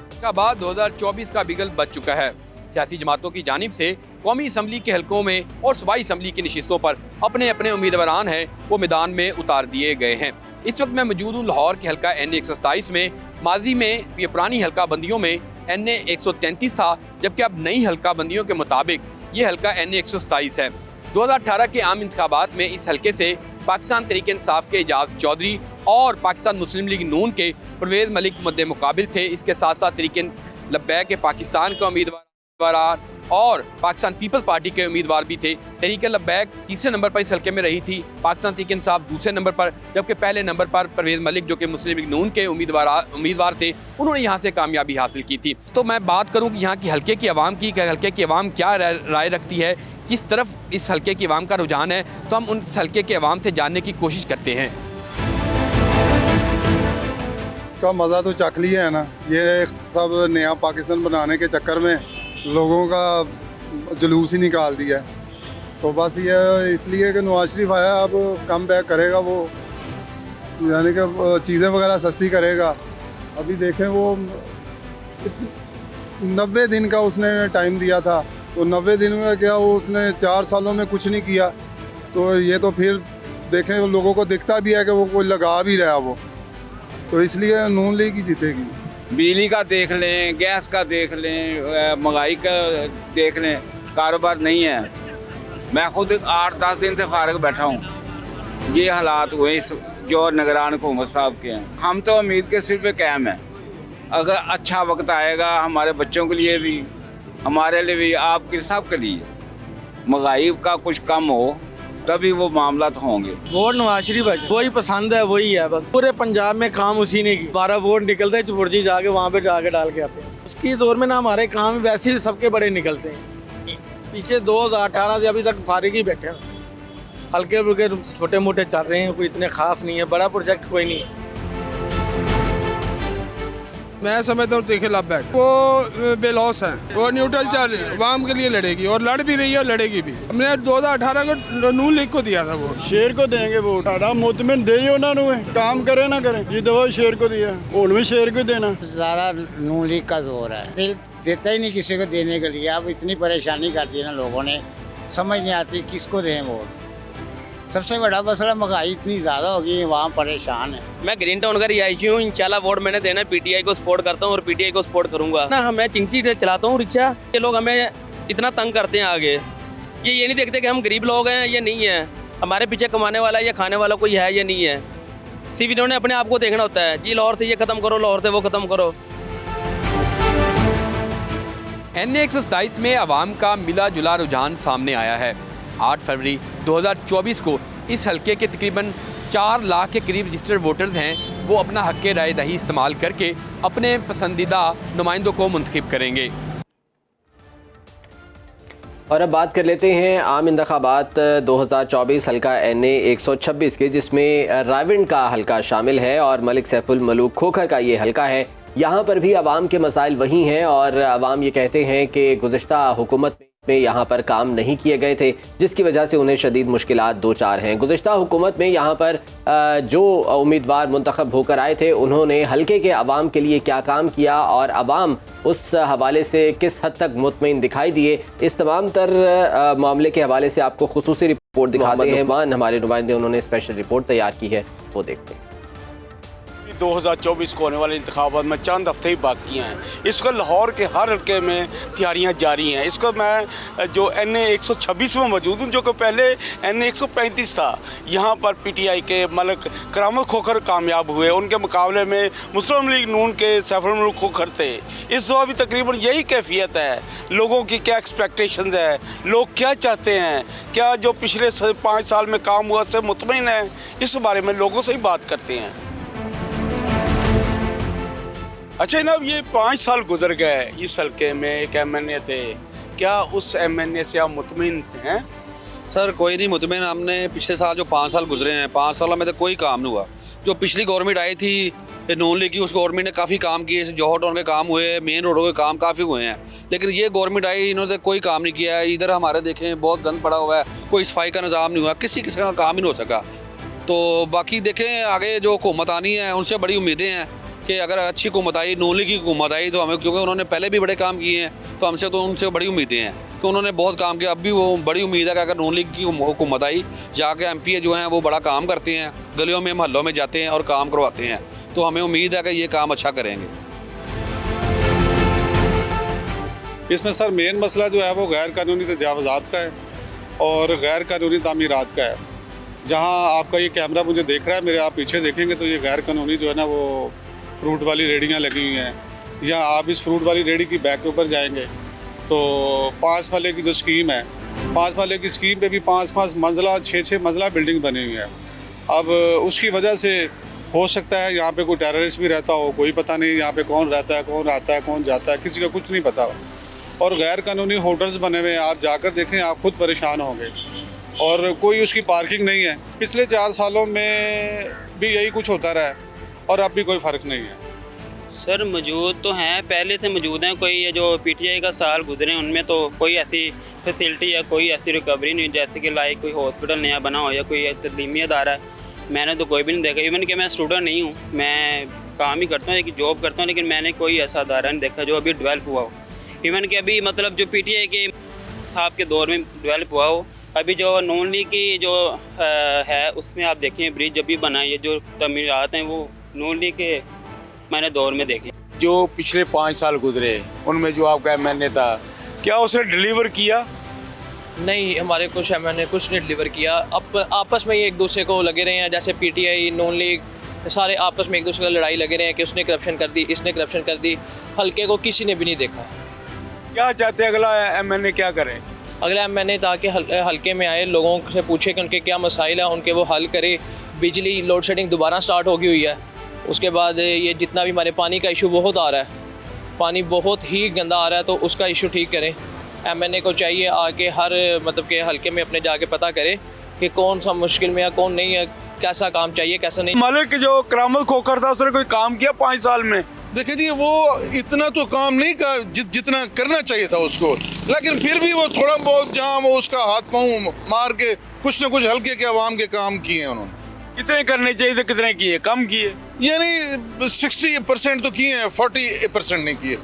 انتخابات 2024 کا بگل بج چکا ہے. سیاسی جماعتوں کی جانب سے قومی اسمبلی کے حلقوں میں اور صوبائی اسمبلی کی نشستوں پر اپنے اپنے امیدواران ہیں وہ میدان میں اتار دیے گئے ہیں. اس وقت میں موجود ہوں لاہور کے حلقہ NA 127 میں. ماضی میں یہ پرانی حلقہ بندیوں میں NA 133 تھا، جبکہ اب نئی حلقہ بندیوں کے مطابق یہ حلقہ NA 127 ہے. 2018 کے عام انتخابات میں اس حلقے سے پاکستان تحریک انصاف کے اعجاز چودھری اور پاکستان مسلم لیگ نون کے پرویز ملک مد مقابل تھے. اس کے ساتھ ساتھ تحریک لبیک کے پاکستان کے امیدواران اور پاکستان پیپلز پارٹی کے امیدوار بھی تھے. تحریک لبیک تیسرے نمبر پر اس حلقے میں رہی تھی، پاکستان تحریک انصاف دوسرے نمبر پر، جبکہ پہلے نمبر پر پرویز ملک جو کہ مسلم لیگ نون کے امیدوار تھے، انہوں نے یہاں سے کامیابی حاصل کی تھی. تو میں بات کروں کہ یہاں کی حلقے کی عوام کی، کہ حلقے کی عوام کیا رائے رکھتی ہے، کس طرف اس حلقے کی عوام کا رجحان ہے، تو ہم اس حلقے کے عوام سے جاننے کی کوشش کرتے ہیں. کا مزہ تو چکھ لیا ہے نا، یہ سب نیا پاکستان بنانے کے چکر میں لوگوں کا جلوس ہی نکال دیا ہے. تو بس یہ اس لیے کہ نواز شریف آیا، اب کم بیک کرے گا وہ، یعنی کہ چیزیں وغیرہ سستی کرے گا. ابھی دیکھیں وہ 90 दिन का उसने टाइम दिया था, तो 90 दिन में क्या वो उसने 4 सालों में कुछ नहीं किया, तो ये तो फिर देखें लोगों को दिखता भी है कि वो कोई लगा भी रहा वो, तो इसलिए नून लीग ही जीतेगी। बिजली का देख लें, गैस का देख लें, महंगाई का देख लें, कारोबार नहीं है। मैं खुद 8-10 दिन से फारग बैठा हूँ। ये हालात हुए इस जो निगरान हुकूमत साहब के हैं। हम तो उम्मीद के सिर पे कायम हैं। अगर अच्छा वक्त आएगा हमारे बच्चों के लिए भी, हमारे लिए भी, आपके सब के लिए, महंगाई का कुछ कम हो तभी वो मामला होंगे। वोट नवाज शरीफ है, वही पसंद है, वही है बस। पूरे पंजाब में काम उसी ने की। 12 वोट निकलते हैं चुपुर्जी जाके वहाँ पे जाके डाल के आते हैं। उसकी दौर में ना हमारे काम वैसे ही सबके बड़े निकलते हैं। पीछे 2018 से अभी तक फारिग ही बैठे हैं, हल्के फुल्के छोटे मोटे चल रहे हैं, कोई इतने खास नहीं है, बड़ा प्रोजेक्ट कोई नहीं है। मैं समझता हूँ के खिलाफ बैठ वो बेलॉस है, वो न्यूट्रल चल रही है, आवाम के लिए लड़ेगी और लड़ भी रही है और लड़ेगी भी। हमने 2018 को नून लीग को दिया था वोट। शेर को देंगे वोट, मुतमिन दे उन्होंने, काम करे ना करे, ये दवा शेर को दिया, वोट भी शेर को देना। ज़्यादा नून लीग का जोर है, दिल देता ही नहीं किसी को देने के लिए। अब इतनी परेशानी कर दी ना लोगों ने, समझ नहीं आती किसको दें वोट। सबसे बड़ा मसला महंगाई इतनी ज़्यादा होगी, वहाँ परेशान है। मैं ग्रीन टाउन का रिहायशी हूँ, इंशाल्लाह वोट मैंने देना, पीटीआई को सपोर्ट करता हूँ और पीटीआई को सपोर्ट करूँगा ना। मैं चिंची चलाता हूँ रिक्शा, ये लोग हमें इतना तंग करते हैं आगे। ये नहीं देखते कि हम गरीब लोग हैं या नहीं है, हमारे पीछे कमाने वाला या खाने वाला कोई है या नहीं है। सिर्फ इन्होंने अपने आप को देखना होता है, जी लाहौर से ये ख़त्म करो, लाहौर से वो ख़त्म करो। NA 127 में आवाम का मिला जुला रुझान सामने आया है। 8 फरवरी 2024 को इस हलके के तकरीबन 4 लाख के करीब रजिस्टर्ड वोटर्स हैं, वो अपना हक़ राय दही इस्तेमाल करके अपने पसंदीदा नुमाइंदों को मुंतखब करेंगे। और अब बात कर लेते हैं आम इंतखाबात 2024 हल्का NA 126 के, जिसमें रायविंड का हल्का शामिल है और मलिक सैफुल मलूक खोखर का ये हल्का है। यहाँ पर भी आवाम के मसाइल वही हैं और आवाम ये कहते हैं कि गुज़श्ता हुकूमत में यहाँ पर काम नहीं किए गए थे, जिसकी वजह से उन्हें शदीद मुश्किलात दो चार हैं। गुज़श्ता हुकूमत में यहाँ पर जो उम्मीदवार मुंतखब होकर आए थे, उन्होंने हल्के के आवाम के लिए क्या काम किया और आवाम उस हवाले से किस हद तक मुतमईन दिखाई दिए, इस तमाम तर मामले के हवाले से आपको खुसूसी रिपोर्ट दिखाते हैं। हमारे नुमाइंदे उन्होंने स्पेशल रिपोर्ट तैयार की है, वो देखते हैं। 2024 को होने वाले इंतखाबात में चंद हफ्ते ही बाकी हैं। इसको लाहौर के हर हल्के में तैयारियां जारी हैं। इसको मैं जो NA 126 में मौजूद हूँ, जो कि पहले NA 135 था। यहाँ पर PTI के मलिक करामत खोखर कामयाब हुए, उनके मुकाबले में मुस्लिम लीग नून के सैफुल मलूक खोखर थे। इस दफ़ा भी तकरीबन यही कैफियत है। लोगों की क्या एक्सपेक्टेशंस है, लोग क्या चाहते हैं, क्या जो पिछले 5 साल में काम हुआ से मुतमईन है, इस बारे में लोगों से ही बात करते हैं। अच्छा जनाब, ये 5 साल गुजर गए, इस हल्के में एक MNA थे, क्या उस MNA से आप मुतमिन हैं? सर कोई नहीं मुतमिन। हमने पिछले साल जो 5 साल गुजरे हैं, 5 सालों में तो कोई काम नहीं हुआ। जो पिछली गवर्नमेंट आई थी नून लीग की, उस गवर्नमेंट ने काफ़ी काम किए, जौहर टाउन के काम हुए, मेन रोडों के काम काफ़ी हुए हैं। लेकिन ये गवर्नमेंट आई, इन्होंने कोई काम नहीं किया है। इधर हमारे देखें बहुत गंद पड़ा हुआ है, कोई सफाई का निज़ाम नहीं हुआ, किसी किस्म का काम ही नहीं हो सका। तो बाकी देखें आगे जो हुकूमत आनी है, उनसे बड़ी उम्मीदें हैं कि अगर अच्छी हुकूमत आई, नून लीग की हुकूमत आई, तो हमें, क्योंकि उन्होंने पहले भी बड़े काम किए हैं, तो हमसे तो उनसे बड़ी उम्मीदें हैं कि उन्होंने बहुत काम किया। अब भी वो बड़ी उम्मीद है कि अगर नून लीग की हुकूमत आई, जाके MP जो हैं वो बड़ा काम करते हैं, गलियों में महल्लों में जाते हैं और काम करवाते हैं, तो हमें उम्मीद है कि ये काम अच्छा करेंगे। इसमें सर मेन मसला जो है वो गैर कानूनी तजावज़ात का है और गैर कानूनी तामीरात का है। जहाँ आपका ये कैमरा मुझे देख रहा है, मेरे आप पीछे देखेंगे तो ये गैर कानूनी जो है ना वो फ्रूट वाली रेडियाँ लगी हुई हैं। या आप इस फ्रूट वाली रेडी की बैक के ऊपर जाएंगे तो 5 महले की जो स्कीम है, 5 महले की स्कीम पे भी 5-5 मंजिला 6-6 मंजिला बिल्डिंग बनी हुई है। अब उसकी वजह से हो सकता है यहाँ पे कोई टेररिस्ट भी रहता हो, कोई पता नहीं यहाँ पे कौन रहता है, कौन आता है, कौन जाता है, किसी का कुछ नहीं पता। और गैर कानूनी होटल्स बने हुए हैं, आप जाकर देखें आप खुद परेशान होंगे। और कोई उसकी पार्किंग नहीं है। पिछले 4 सालों में भी यही कुछ होता रहा है और अब भी कोई फ़र्क नहीं है। सर मौजूद तो हैं, पहले से मौजूद हैं। कोई ये जो PTI का साल गुजरे उनमें तो कोई ऐसी फैसिलिटी या कोई ऐसी रिकवरी नहीं, जैसे कि लाइक कोई हॉस्पिटल नया बना हो या कोई तलीमी अदारा है, मैंने तो कोई भी नहीं देखा। इवन कि मैं स्टूडेंट नहीं हूँ, मैं काम ही करता हूँ, एक जॉब करता हूँ, लेकिन मैंने कोई ऐसा अदारा नहीं देखा जो अभी डेवलप हुआ हो। ایون کہ ابھی مطلب جو پی ٹی آئی کے صاحب کے دور میں ڈیولپ ہوا ہو، ابھی جو نون لیگ کی جو ہے اس میں آپ دیکھیں برج جب بھی بنا ہے، یہ جو تعمیرات ہیں وہ نون لیگ کے میں نے دور میں دیکھے. جو پچھلے 5 سال گزرے ان میں جو آپ کا MNA تھا کیا اس نے ڈیلیور کیا؟ نہیں، ہمارے کچھ ایم این اے کچھ نہیں ڈلیور کیا. اب آپس میں یہ ایک دوسرے کو لگے رہے ہیں، جیسے P T I known league سارے آپس میں ایک دوسرے کا لڑائی لگے رہے ہیں کہ اس نے کرپشن کر دی، اس نے کرپشن کر دی. حلقے کو کسی نے بھی نہیں دیکھا. کیا چاہتے ہیں اگلا MNA کیا کرے؟ اگلا ایم این اے تاکہ حلقے میں آئے، لوگوں سے پوچھے کہ ان کے کیا مسائل ہیں، ان کے وہ حل کرے. بجلی لوڈ شیڈنگ دوبارہ سٹارٹ ہو گئی ہوئی ہے. اس کے بعد یہ جتنا بھی ہمارے پانی کا ایشو بہت آ رہا ہے، پانی بہت ہی گندا آ رہا ہے، تو اس کا ایشو ٹھیک کریں. ایم این اے کو چاہیے آ کے ہر مطلب کہ حلقے میں اپنے جا کے پتہ کرے کہ کون سا مشکل میں ہے، کون نہیں ہے، کیسا کام چاہیے کیسا نہیں. ملک جو کرامت کھوکر تھا اس نے کوئی کام کیا 5 سال میں؟ دیکھیں جی وہ اتنا تو کام نہیں کا جتنا کرنا چاہیے تھا اس کو، لیکن پھر بھی وہ تھوڑا بہت جہاں وہ اس کا ہاتھ پاؤں مار کے کچھ نہ کچھ ہلکے کے عوام کے کام کیے ہیں انہوں نے. کتنے کرنے چاہیے تھے، کتنے کیے؟ کم کیے، یعنی 60% تو کیے ہیں، 40% نہیں کیے.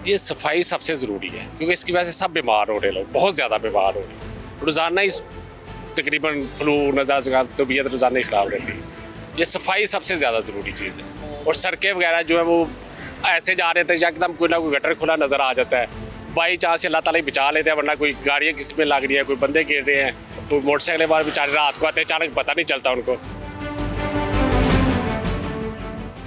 یہ صفائی سب سے ضروری ہے کیونکہ اس کی وجہ سے سب بیمار ہو رہے لوگ، بہت زیادہ بیمار ہو رہے ہیں. روزانہ ہی تقریباً فلو، نزلہ زکام، طبیعت روزانہ ہی خراب رہتی ہے. یہ صفائی سب سے زیادہ ضروری چیز ہے. اور سڑکیں وغیرہ جو ہے وہ ایسے جا رہے تھے جا کے کوئی نہ کوئی گٹر کھلا نظر آ جاتا ہے. بائی چانس اللہ تعالیٰ بچا لیتے ہیں، ورنہ کوئی گاڑیاں کسی پہ لگ رہی ہے، کوئی بندے گر رہے ہیں، کوئی موٹر سائیکل والے بیچارے رات کو آتے ہیں، اچانک پتہ نہیں چلتا ان کو.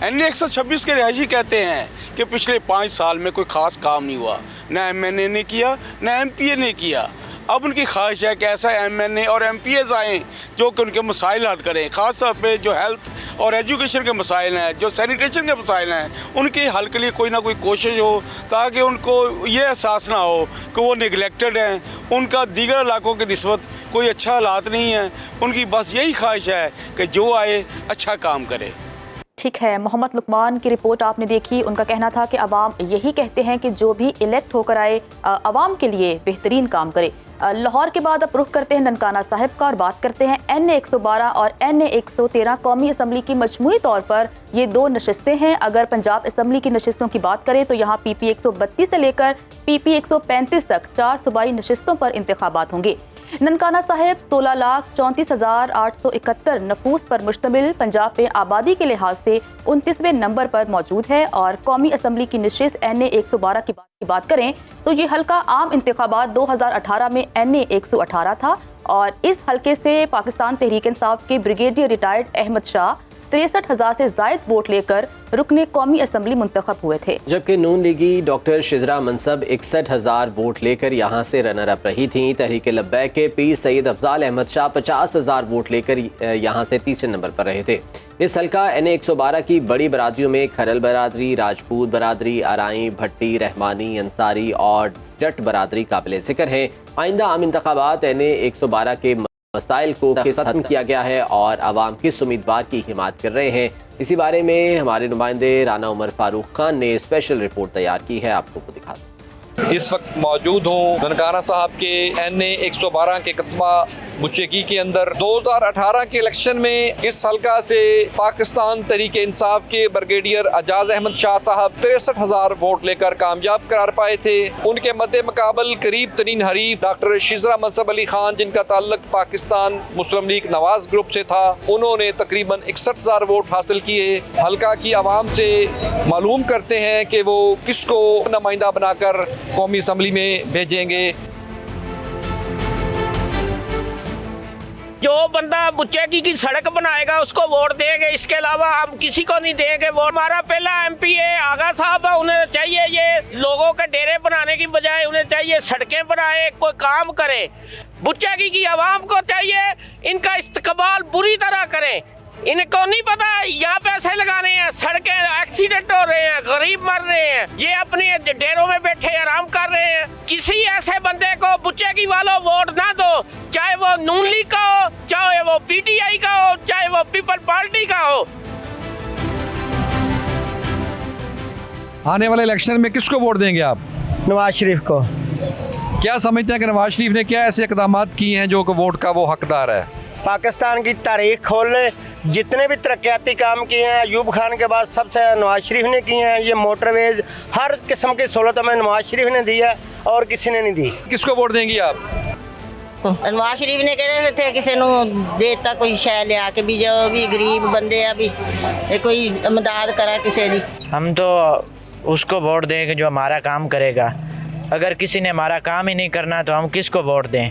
NA 126 کے رہائشی کہتے ہیں کہ پچھلے 5 سال میں کوئی خاص کام نہیں ہوا، نہ MNA نے کیا نہ MPA نے کیا. اب ان کی خواہش ہے کہ ایسا MNA اور MPAs آئیں جو کہ ان کے مسائل حل کریں، خاص طور پہ جو ہیلتھ اور ایجوکیشن کے مسائل ہیں، جو سینیٹیشن کے مسائل ہیں، ان کے حل کے لیے کوئی نہ کوئی کوشش ہو تاکہ ان کو یہ احساس نہ ہو کہ وہ نگلیکٹڈ ہیں، ان کا دیگر علاقوں کی نسبت کوئی اچھا حالات نہیں ہے. ان کی بس یہی خواہش ہے کہ جو آئے اچھا کام کرے. ٹھیک ہے، محمد لقمان کی رپورٹ آپ نے دیکھی. ان کا کہنا تھا کہ عوام یہی کہتے ہیں کہ جو بھی الیکٹ ہو کر آئے عوام کے لیے بہترین کام کرے. لاہور کے بعد اب رخ کرتے ہیں ننکانہ صاحب کا اور بات کرتے ہیں NA 112 اور NA 113 قومی اسمبلی کی. مجموعی طور پر یہ 2 نشستیں ہیں. اگر پنجاب اسمبلی کی نشستوں کی بات کریں تو یہاں PP 132 سے لے کر PP 135 تک 4 صوبائی نشستوں پر انتخابات ہوں گے. ننکانہ صاحب 16,34,871 نفوس پر مشتمل پنجاب میں آبادی کے لحاظ سے 29ویں نمبر پر موجود ہے. اور قومی اسمبلی کی نشست NA 112 کی بات کریں تو یہ حلقہ عام انتخابات 2018 میں NA 118 تھا اور اس حلقے سے پاکستان تحریک انصاف کے بریگیڈیئر ریٹائرڈ احمد شاہ 63,000 سے زائد ووٹ لے کر رکن قومی اسمبلی منتخب ہوئے تھے. جبکہ نون لیگی ڈاکٹر شزرا منصب 61,000 ووٹ لے کر یہاں سے رنر اپ رہی تھیں. تحریک لبیک کے پیر سید افضال احمد شاہ 50,000 ووٹ لے کر یہاں سے تیسرے نمبر پر رہے تھے. اس حلقہ NA 112 کی بڑی برادریوں میں کھرل برادری، راجپوت برادری، ارائیں، بھٹی، رحمانی، انصاری اور جٹ برادری قابل ذکر ہیں. آئندہ عام انتخابات NA 112 کے مسائل کو ختم کیا گیا ہے اور عوام کس امیدوار کی حمایت کر رہے ہیں، اسی بارے میں ہمارے نمائندے رانا عمر فاروق خان نے اسپیشل رپورٹ تیار کی ہے. آپ کو دکھا دیں. اس وقت موجود ہوں ننکانہ صاحب کے NA 112 کے قصبہ بچیکی کے اندر. 2018 کے الیکشن میں اس حلقہ سے پاکستان تحریک انصاف کے بریگیڈیئر اعجاز احمد شاہ صاحب 63,000 ووٹ لے کر کامیاب قرار پائے تھے. ان کے مد مقابل قریب ترین حریف ڈاکٹر شزرا منصب علی خان، جن کا تعلق پاکستان مسلم لیگ نواز گروپ سے تھا، انہوں نے تقریباً 61,000 ووٹ حاصل کیے. حلقہ کی عوام سے معلوم کرتے ہیں کہ وہ کس کو نمائندہ بنا کر قومی اسمبلی میں بھیجیں گے. جو بندہ بچیکی کی سڑک بنائے گا اس کو ووٹ دیں گے، اس کے علاوہ ہم کسی کو نہیں دیں گے ووٹ. ہمارا پہلا MPA آغا صاحب ہے، انہیں چاہیے یہ لوگوں کے ڈیرے بنانے کی بجائے انہیں چاہیے سڑکیں بنائے، کوئی کام کرے. بچیکی کی عوام کو چاہیے ان کا استقبال بری طرح کریں. ان کو نہیں پتا یہاں پیسے لگانے ہیں، سڑکیں ایکسیڈنٹ ہو رہے ہیں، غریب مر رہے ہیں، یہ اپنے ڈیروں میں بیٹھے آرام کر رہے ہیں. کسی ایسے بندے کو بچیکی والوں ووٹ نہ دو، چاہے وہ نون لیگ کا ہو، چاہے وہ PTI کا ہو، چاہے وہ پیپل پارٹی کا ہو. آنے والے الیکشن میں کس کو ووٹ دیں گے آپ؟ نواز شریف کو. کیا سمجھتے ہیں کہ نواز شریف نے کیا ایسے اقدامات کیے ہیں جو کہ ووٹ کا وہ حقدار ہے؟ पाकिस्तान की तारीख खोल ले, जितने भी तरक्याती काम किए हैं अयूब खान के बाद सबसे नवाज शरीफ ने किए हैं। ये मोटरवेज हर किस्म की सहूलत हमें नवाज शरीफ ने दी है और किसी ने नहीं दी। किसको वोट देंगी आप? नवाज शरीफ ने कहने थे किसी को देता कोई शै लिया के भी, जो भी गरीब बंदे आ भी कोई मदद करा किसी की। हम तो उसको वोट देंगे जो हमारा काम करेगा। अगर किसी ने हमारा काम ही नहीं करना तो हम किसको वोट दें?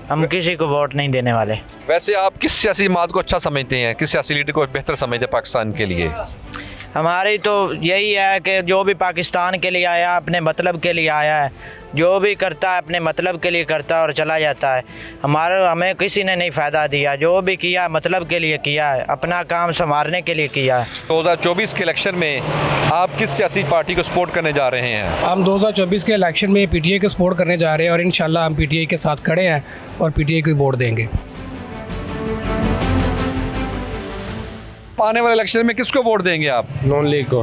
हम किसी को वोट नहीं देने वाले। वैसे आप किस सियासी जमात को अच्छा समझते हैं, किस सियासी लीडर को बेहतर समझते हैं पाकिस्तान के लिए? हमारी तो यही है कि जो भी पाकिस्तान के लिए आया अपने मतलब के लिए आया है, जो भी करता है अपने मतलब के लिए करता है और चला जाता है। हमें किसी ने नहीं फ़ायदा दिया, जो भी किया मतलब के लिए किया है, अपना काम संवारने के लिए किया है। 2024 के इलेक्शन में आप किस सियासी पार्टी को सपोर्ट करने जा रहे हैं? हम 2024 के इलेक्शन में पीटीआई को सपोर्ट करने जा रहे हैं और इंशाल्लाह हम पीटीआई के साथ खड़े हैं और पीटीआई को वोट देंगे। आने वाले इलेक्शन में किसको वोट देंगे आप? नून लीग को।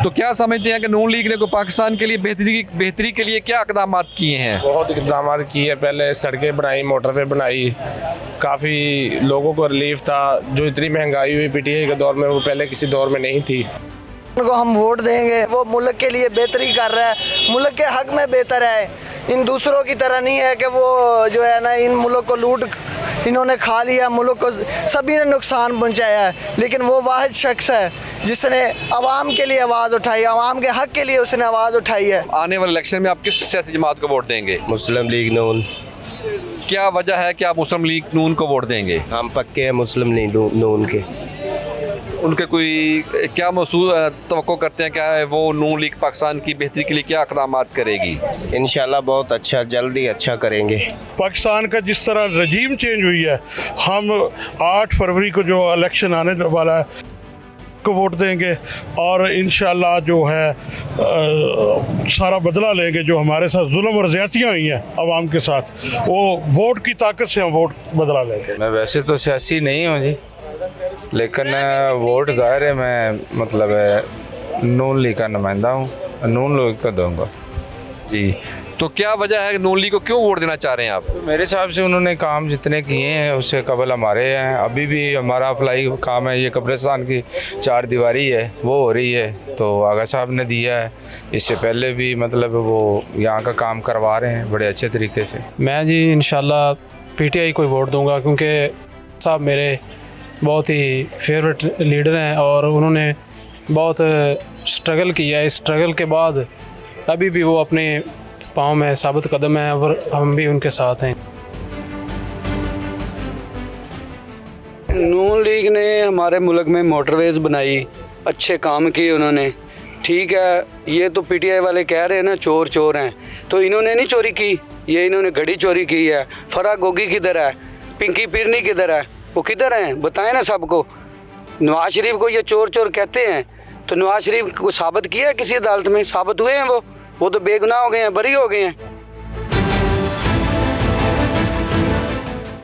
तो क्या समझते हैं कि नून लीग ने को पाकिस्तान के लिए बेहतरी के लिए क्या इक़दाम किए हैं? बहुत इकदाम किए, पहले सड़कें बनाई, मोटरवे बनाई, काफ़ी लोगों को रिलीफ था। जो इतनी महंगाई हुई पीटीआई के दौर में वो पहले किसी दौर में नहीं थी। उनको हम वोट देंगे, वो मुल्क के लिए बेहतरी कर रहा है, मुल्क के हक में बेहतर है। इन दूसरों की तरह नहीं है कि वो जो है ना इन मुल्क को लूट इन्होंने खा लिया, मुल्क को सभी ने नुकसान पहुंचाया है। लेकिन वो वाहिद शख्स है जिसने आवाम के लिए आवाज़ उठाई, आवाम के हक के लिए उसने आवाज़ उठाई है। आने वाले इलेक्शन में आप किस सियासी जमात को वोट देंगे? मुस्लिम लीग नून। क्या वजह है कि आप मुस्लिम लीग नून को वोट देंगे? हम पक्के हैं मुस्लिम लीग नून के। उनके कोई क्या तवक्को करते हैं, क्या है वो नून लीग पाकिस्तान की बेहतरी के लिए क्या इक़दाम करेगी? इंशाल्लाह बहुत अच्छा, जल्दी अच्छा करेंगे। पाकिस्तान का जिस तरह रजीम चेंज हुई है, हम 8 फरवरी को जो इलेक्शन आने वाला है को वोट देंगे और इंशाल्लाह जो है सारा बदला लेंगे। जो हमारे साथ जुल्म और ज़्यादतियाँ हुई हैं आवाम के साथ, वो वोट की ताकत से हम वोट बदला लेंगे। मैं वैसे तो सियासी नहीं हूँ जी, लेकिन वोट ज़ाहिर है मैं मतलब नून लीग का नुमाइंदा हूँ, नून लीग को दूँगा जी। तो क्या वजह है कि नून लीग को क्यों वोट देना चाह रहे हैं आप? मेरे हिसाब से उन्होंने काम जितने किए हैं उससे कबल हमारे हैं। अभी भी हमारा अप्लाई काम है, ये कब्रिस्तान की 4 दीवारी है वो हो रही है, तो आगा साहब ने दिया है। इससे पहले भी मतलब वो यहाँ का काम करवा रहे हैं बड़े अच्छे तरीके से। मैं जी इंशाल्लाह पीटीआई को वोट दूंगा क्योंकि साहब मेरे बहुत ही फेवरेट लीडर हैं और उन्होंने बहुत स्ट्रगल किया है। इस स्ट्रगल के बाद अभी भी वो अपने पाँव में साबित कदम है और हम भी उनके साथ हैं। नून लीग ने हमारे मुल्क में मोटरवेज बनाई, अच्छे काम किए उन्होंने, ठीक है। ये तो पीटीआई वाले कह रहे हैं ना चोर चोर हैं, तो इन्होंने नहीं चोरी की, ये इन्होंने घड़ी चोरी की है। फराह गोगी किधर है? पिंकी पीरनी किधर है? वो किधर हैं? बताएं ना सबको। नवाज शरीफ को ये चोर चोर कहते हैं, तो नवाज शरीफ को साबित किया है किसी अदालत में? साबित हुए हैं वो तो बेगुनाह हो गए हैं, बरी हो गए हैं।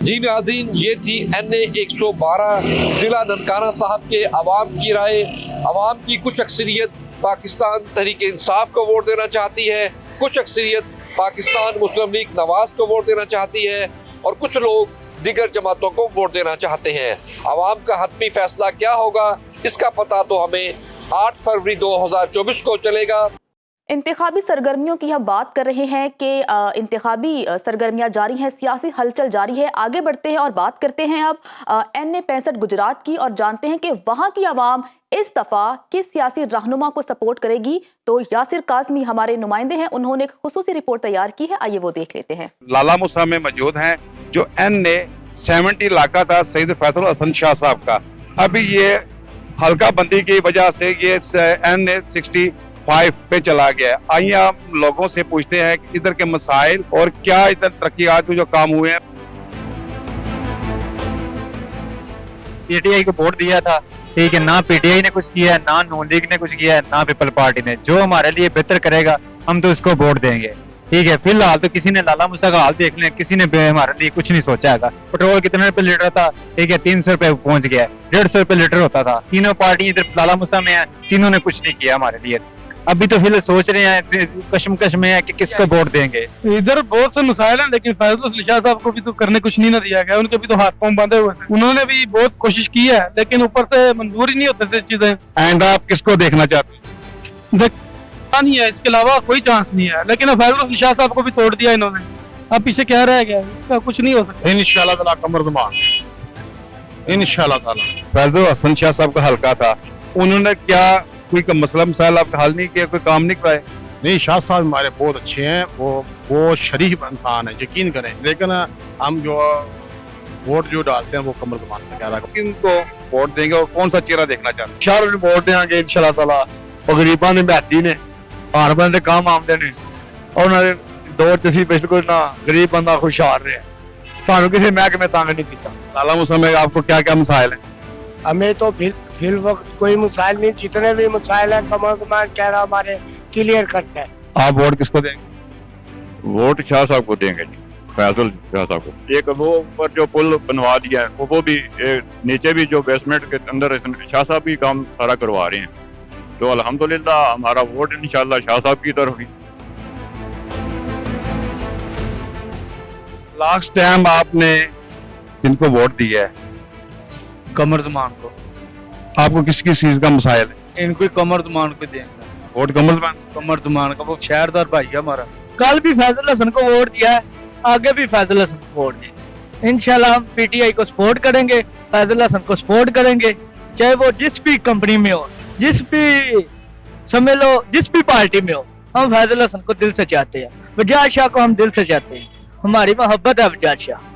जी नाज़रीन, ये थी NA 112 ज़िला ननकाना साहब के अवाम की राय। अवाम की कुछ अक्सरियत पाकिस्तान तहरीक इंसाफ को वोट देना चाहती है, कुछ अक्सरियत पाकिस्तान मुस्लिम लीग नवाज को वोट देना चाहती है और कुछ लोग दीगर जमातों को वोट देना चाहते हैं। अवाम का हतमी फैसला क्या होगा इसका पता तो हमें 8 फरवरी 2024 को चलेगा। इंतखाबी सरगर्मियों की हम बात कर रहे हैं कि इंतखाबी सरगर्मियां जारी हैं, सियासी हलचल जारी है। आगे बढ़ते हैं और बात करते हैं अब NA 65 गुजरात की और जानते हैं कि वहां की आवाम इस दफा किस सियासी रहनुमा को सपोर्ट करेगी। तो यासिर काज़मी हमारे नुमाइंदे हैं, उन्होंने एक खुसूसी रिपोर्ट तैयार की है, आइए वो देख लेते हैं। लाला मुसा में मौजूद हैं जो NA 70 इलाका था सईद फैसल हसन शाह साहब का। अभी ये हल्का बंदी की वजह से ये NA 65 पे चला गया। आइए आप लोगों से पूछते हैं कि इधर के मसाइल और क्या इधर तरक्कियात में जो काम हुए हैं। पीटीआई को वोट दिया था, ठीक है, ना पीटीआई ने कुछ किया है, ना नून लीग ने कुछ किया है, ना पीपल पार्टी ने। जो हमारे लिए बेहतर करेगा हम तो उसको वोट देंगे, ठीक है। फिलहाल तो किसी ने लाला मूसा का हाल देख लें, किसी ने हमारे लिए कुछ नहीं सोचा है। पेट्रोल कितने रुपए लीटर था, ठीक है, 300 रुपए पहुंच गया है, 150 रुपए लीटर होता था। तीनों पार्टी इधर लाला मूसा में है, तीनों ने कुछ नहीं किया हमारे लिए। अभी तो फिलहाल सोच रहे हैं, कशमकश में है कि किसको वोट देंगे। इधर बहुत से मसाइल हैं, लेकिन फैजल शाह साहब को भी तो करने कुछ नहीं ना दिया गया, उनके भी तो हाथ पांव बांधे हुए थे। उन्होंने भी बहुत कोशिश की है, लेकिन ऊपर से मंजूर ही नहीं होते थे चीजें। एंड आप किसको देखना चाहते हैं? नहीं है, इसके अलावा कोई चांस नहीं है। लेकिन अब फैजल शाह साहब को भी तोड़ दिया इन्होंने, अब पीछे क्या रह गया? इसका कुछ नहीं हो सकता। इंशाल्लाह ताला कमर ज़मान, इंशाल्लाह ताला। फैजल हसन शाह साहब का हल्का था, उन्होंने क्या कोई मसला मसाइल आपका हल नहीं किया, कोई काम नहीं कराए? नहीं, शाह साहब हमारे बहुत अच्छे हैं, वो शरीफ इंसान है, यकीन करें। लेकिन हम जो वोट जो डालते हैं वो कमर ज़मान से कह रहा है। किनको वोट देंगे और कौन सा चेहरा देखना चाहते हैं? शाह ने वोट देंगे इंशाल्लाह ताला। और गरीबां ने बेहती ने हर बंदे काम आमदे ने और उन्होंने दौर च बिल्कुल ना गरीब बंदा खुशहाल रहे, सानू किसी महकमे तंग नहीं किया। लाला मुसलमान में आपको क्या क्या मसाइल हैं? हमें तो फिल वक्त कोई मसाइल नहीं, जितने भी मसाइल हैं कमर ज़मान कह रहा हमारे क्लियर करता है। आप वोट किसको देंगे? वोट शाह साहब को देंगे जी, फैजल शाह साहब को। एक वो ऊपर जो पुल बनवा दिया है वो भी, नीचे भी जो बेसमेंट के अंदर शाह साहब भी काम सारा करवा रहे हैं, तो अल्हम्दुलिल्लाह हमारा वोट इंशाल्लाह शाह साहब की तरफ ही। लास्ट टाइम आपने जिनको वोट दिया है? कमर ज़मान को। आपको किस किस चीज का मसाइल है? इनको कमर ज़मान को देंगे। वोट कमर ज़मान का, वो शहरदार भाई है हमारा। कल भी फैजल हसन को वोट दिया है, आगे भी फैजल हसन को वोट दिया। इंशाल्लाह हम पीटीआई को सपोर्ट करेंगे, फैजल हसन को सपोर्ट करेंगे, चाहे वो जिस भी कंपनी में हो, जिस भी समझ लो जिस भी पार्टी में हो। हम फैजल हसन को दिल से चाहते हैं, वजाद शाह को हम दिल से चाहते हैं, हमारी मोहब्बत है वजाद शाह।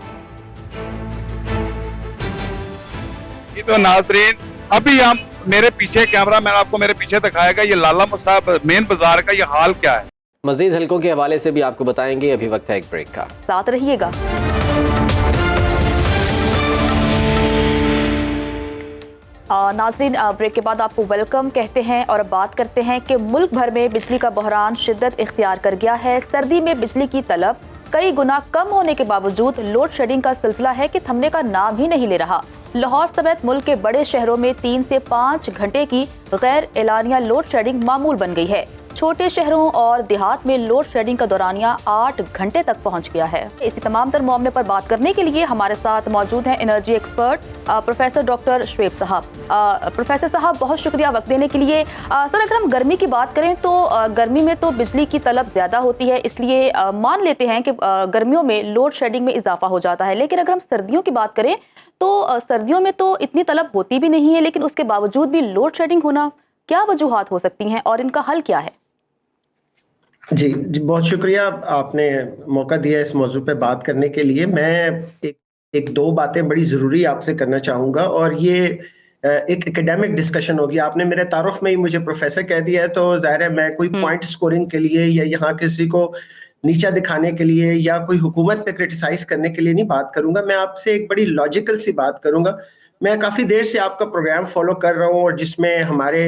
तो नाजरीन, अभी हम मेरे पीछे कैमरा मैन आपको मेरे पीछे दिखाएगा, ये लाला मुसाहब मेन बाजार का ये हाल क्या है। मजीद हलकों के हवाले से भी आपको बताएंगे, अभी वक्त है एक ब्रेक का, साथ रहिएगा। नाजरीन, ब्रेक के बाद आपको वेलकम कहते हैं और अब बात करते हैं कि मुल्क भर में बिजली का बहरान शिद्दत इख्तियार कर गया है। सर्दी में बिजली की तलब कई गुना कम होने के बावजूद लोड शेडिंग का सिलसिला है कि थमने का नाम ही नहीं ले रहा। लाहौर समेत मुल्क के बड़े शहरों में 3 से 5 घंटे की गैर एलानिया लोड शेडिंग मामूल बन गई है। छोटे शहरों और देहात में लोड शेडिंग का दौरानिया 8 घंटे तक पहुंच गया है। इसी तमाम तर मामले पर बात करने के लिए हमारे साथ मौजूद हैं energy expert professor doctor Shoaib साहब। प्रोफेसर साहब, बहुत शुक्रिया वक्त देने के लिए। सर, अगर हम गर्मी की बात करें तो गर्मी में तो बिजली की तलब ज़्यादा होती है, इसलिए मान लेते हैं कि गर्मियों में लोड शेडिंग में इजाफा हो जाता है। लेकिन अगर हम सर्दियों की बात करें तो सर्दियों में तो इतनी तलब होती भी नहीं है, लेकिन उसके बावजूद भी लोड शेडिंग होना, क्या वजूहात हो सकती हैं और इनका हल क्या है? जी, बहुत शुक्रिया आपने मौका दिया इस मौजू पे बात करने के लिए। मैं एक दो बातें बड़ी ज़रूरी आपसे करना चाहूँगा और ये एक एकेडमिक डिस्कशन होगी। आपने मेरे तारुफ में ही मुझे प्रोफेसर कह दिया है, तो ज़ाहिर है मैं कोई पॉइंट स्कोरिंग के लिए या यहाँ किसी को नीचा दिखाने के लिए या कोई हुकूमत पे क्रिटिसाइज करने के लिए नहीं बात करूँगा। मैं आपसे एक बड़ी लॉजिकल सी बात करूँगा। मैं काफ़ी देर से आपका प्रोग्राम फॉलो कर रहा हूँ और जिसमें हमारे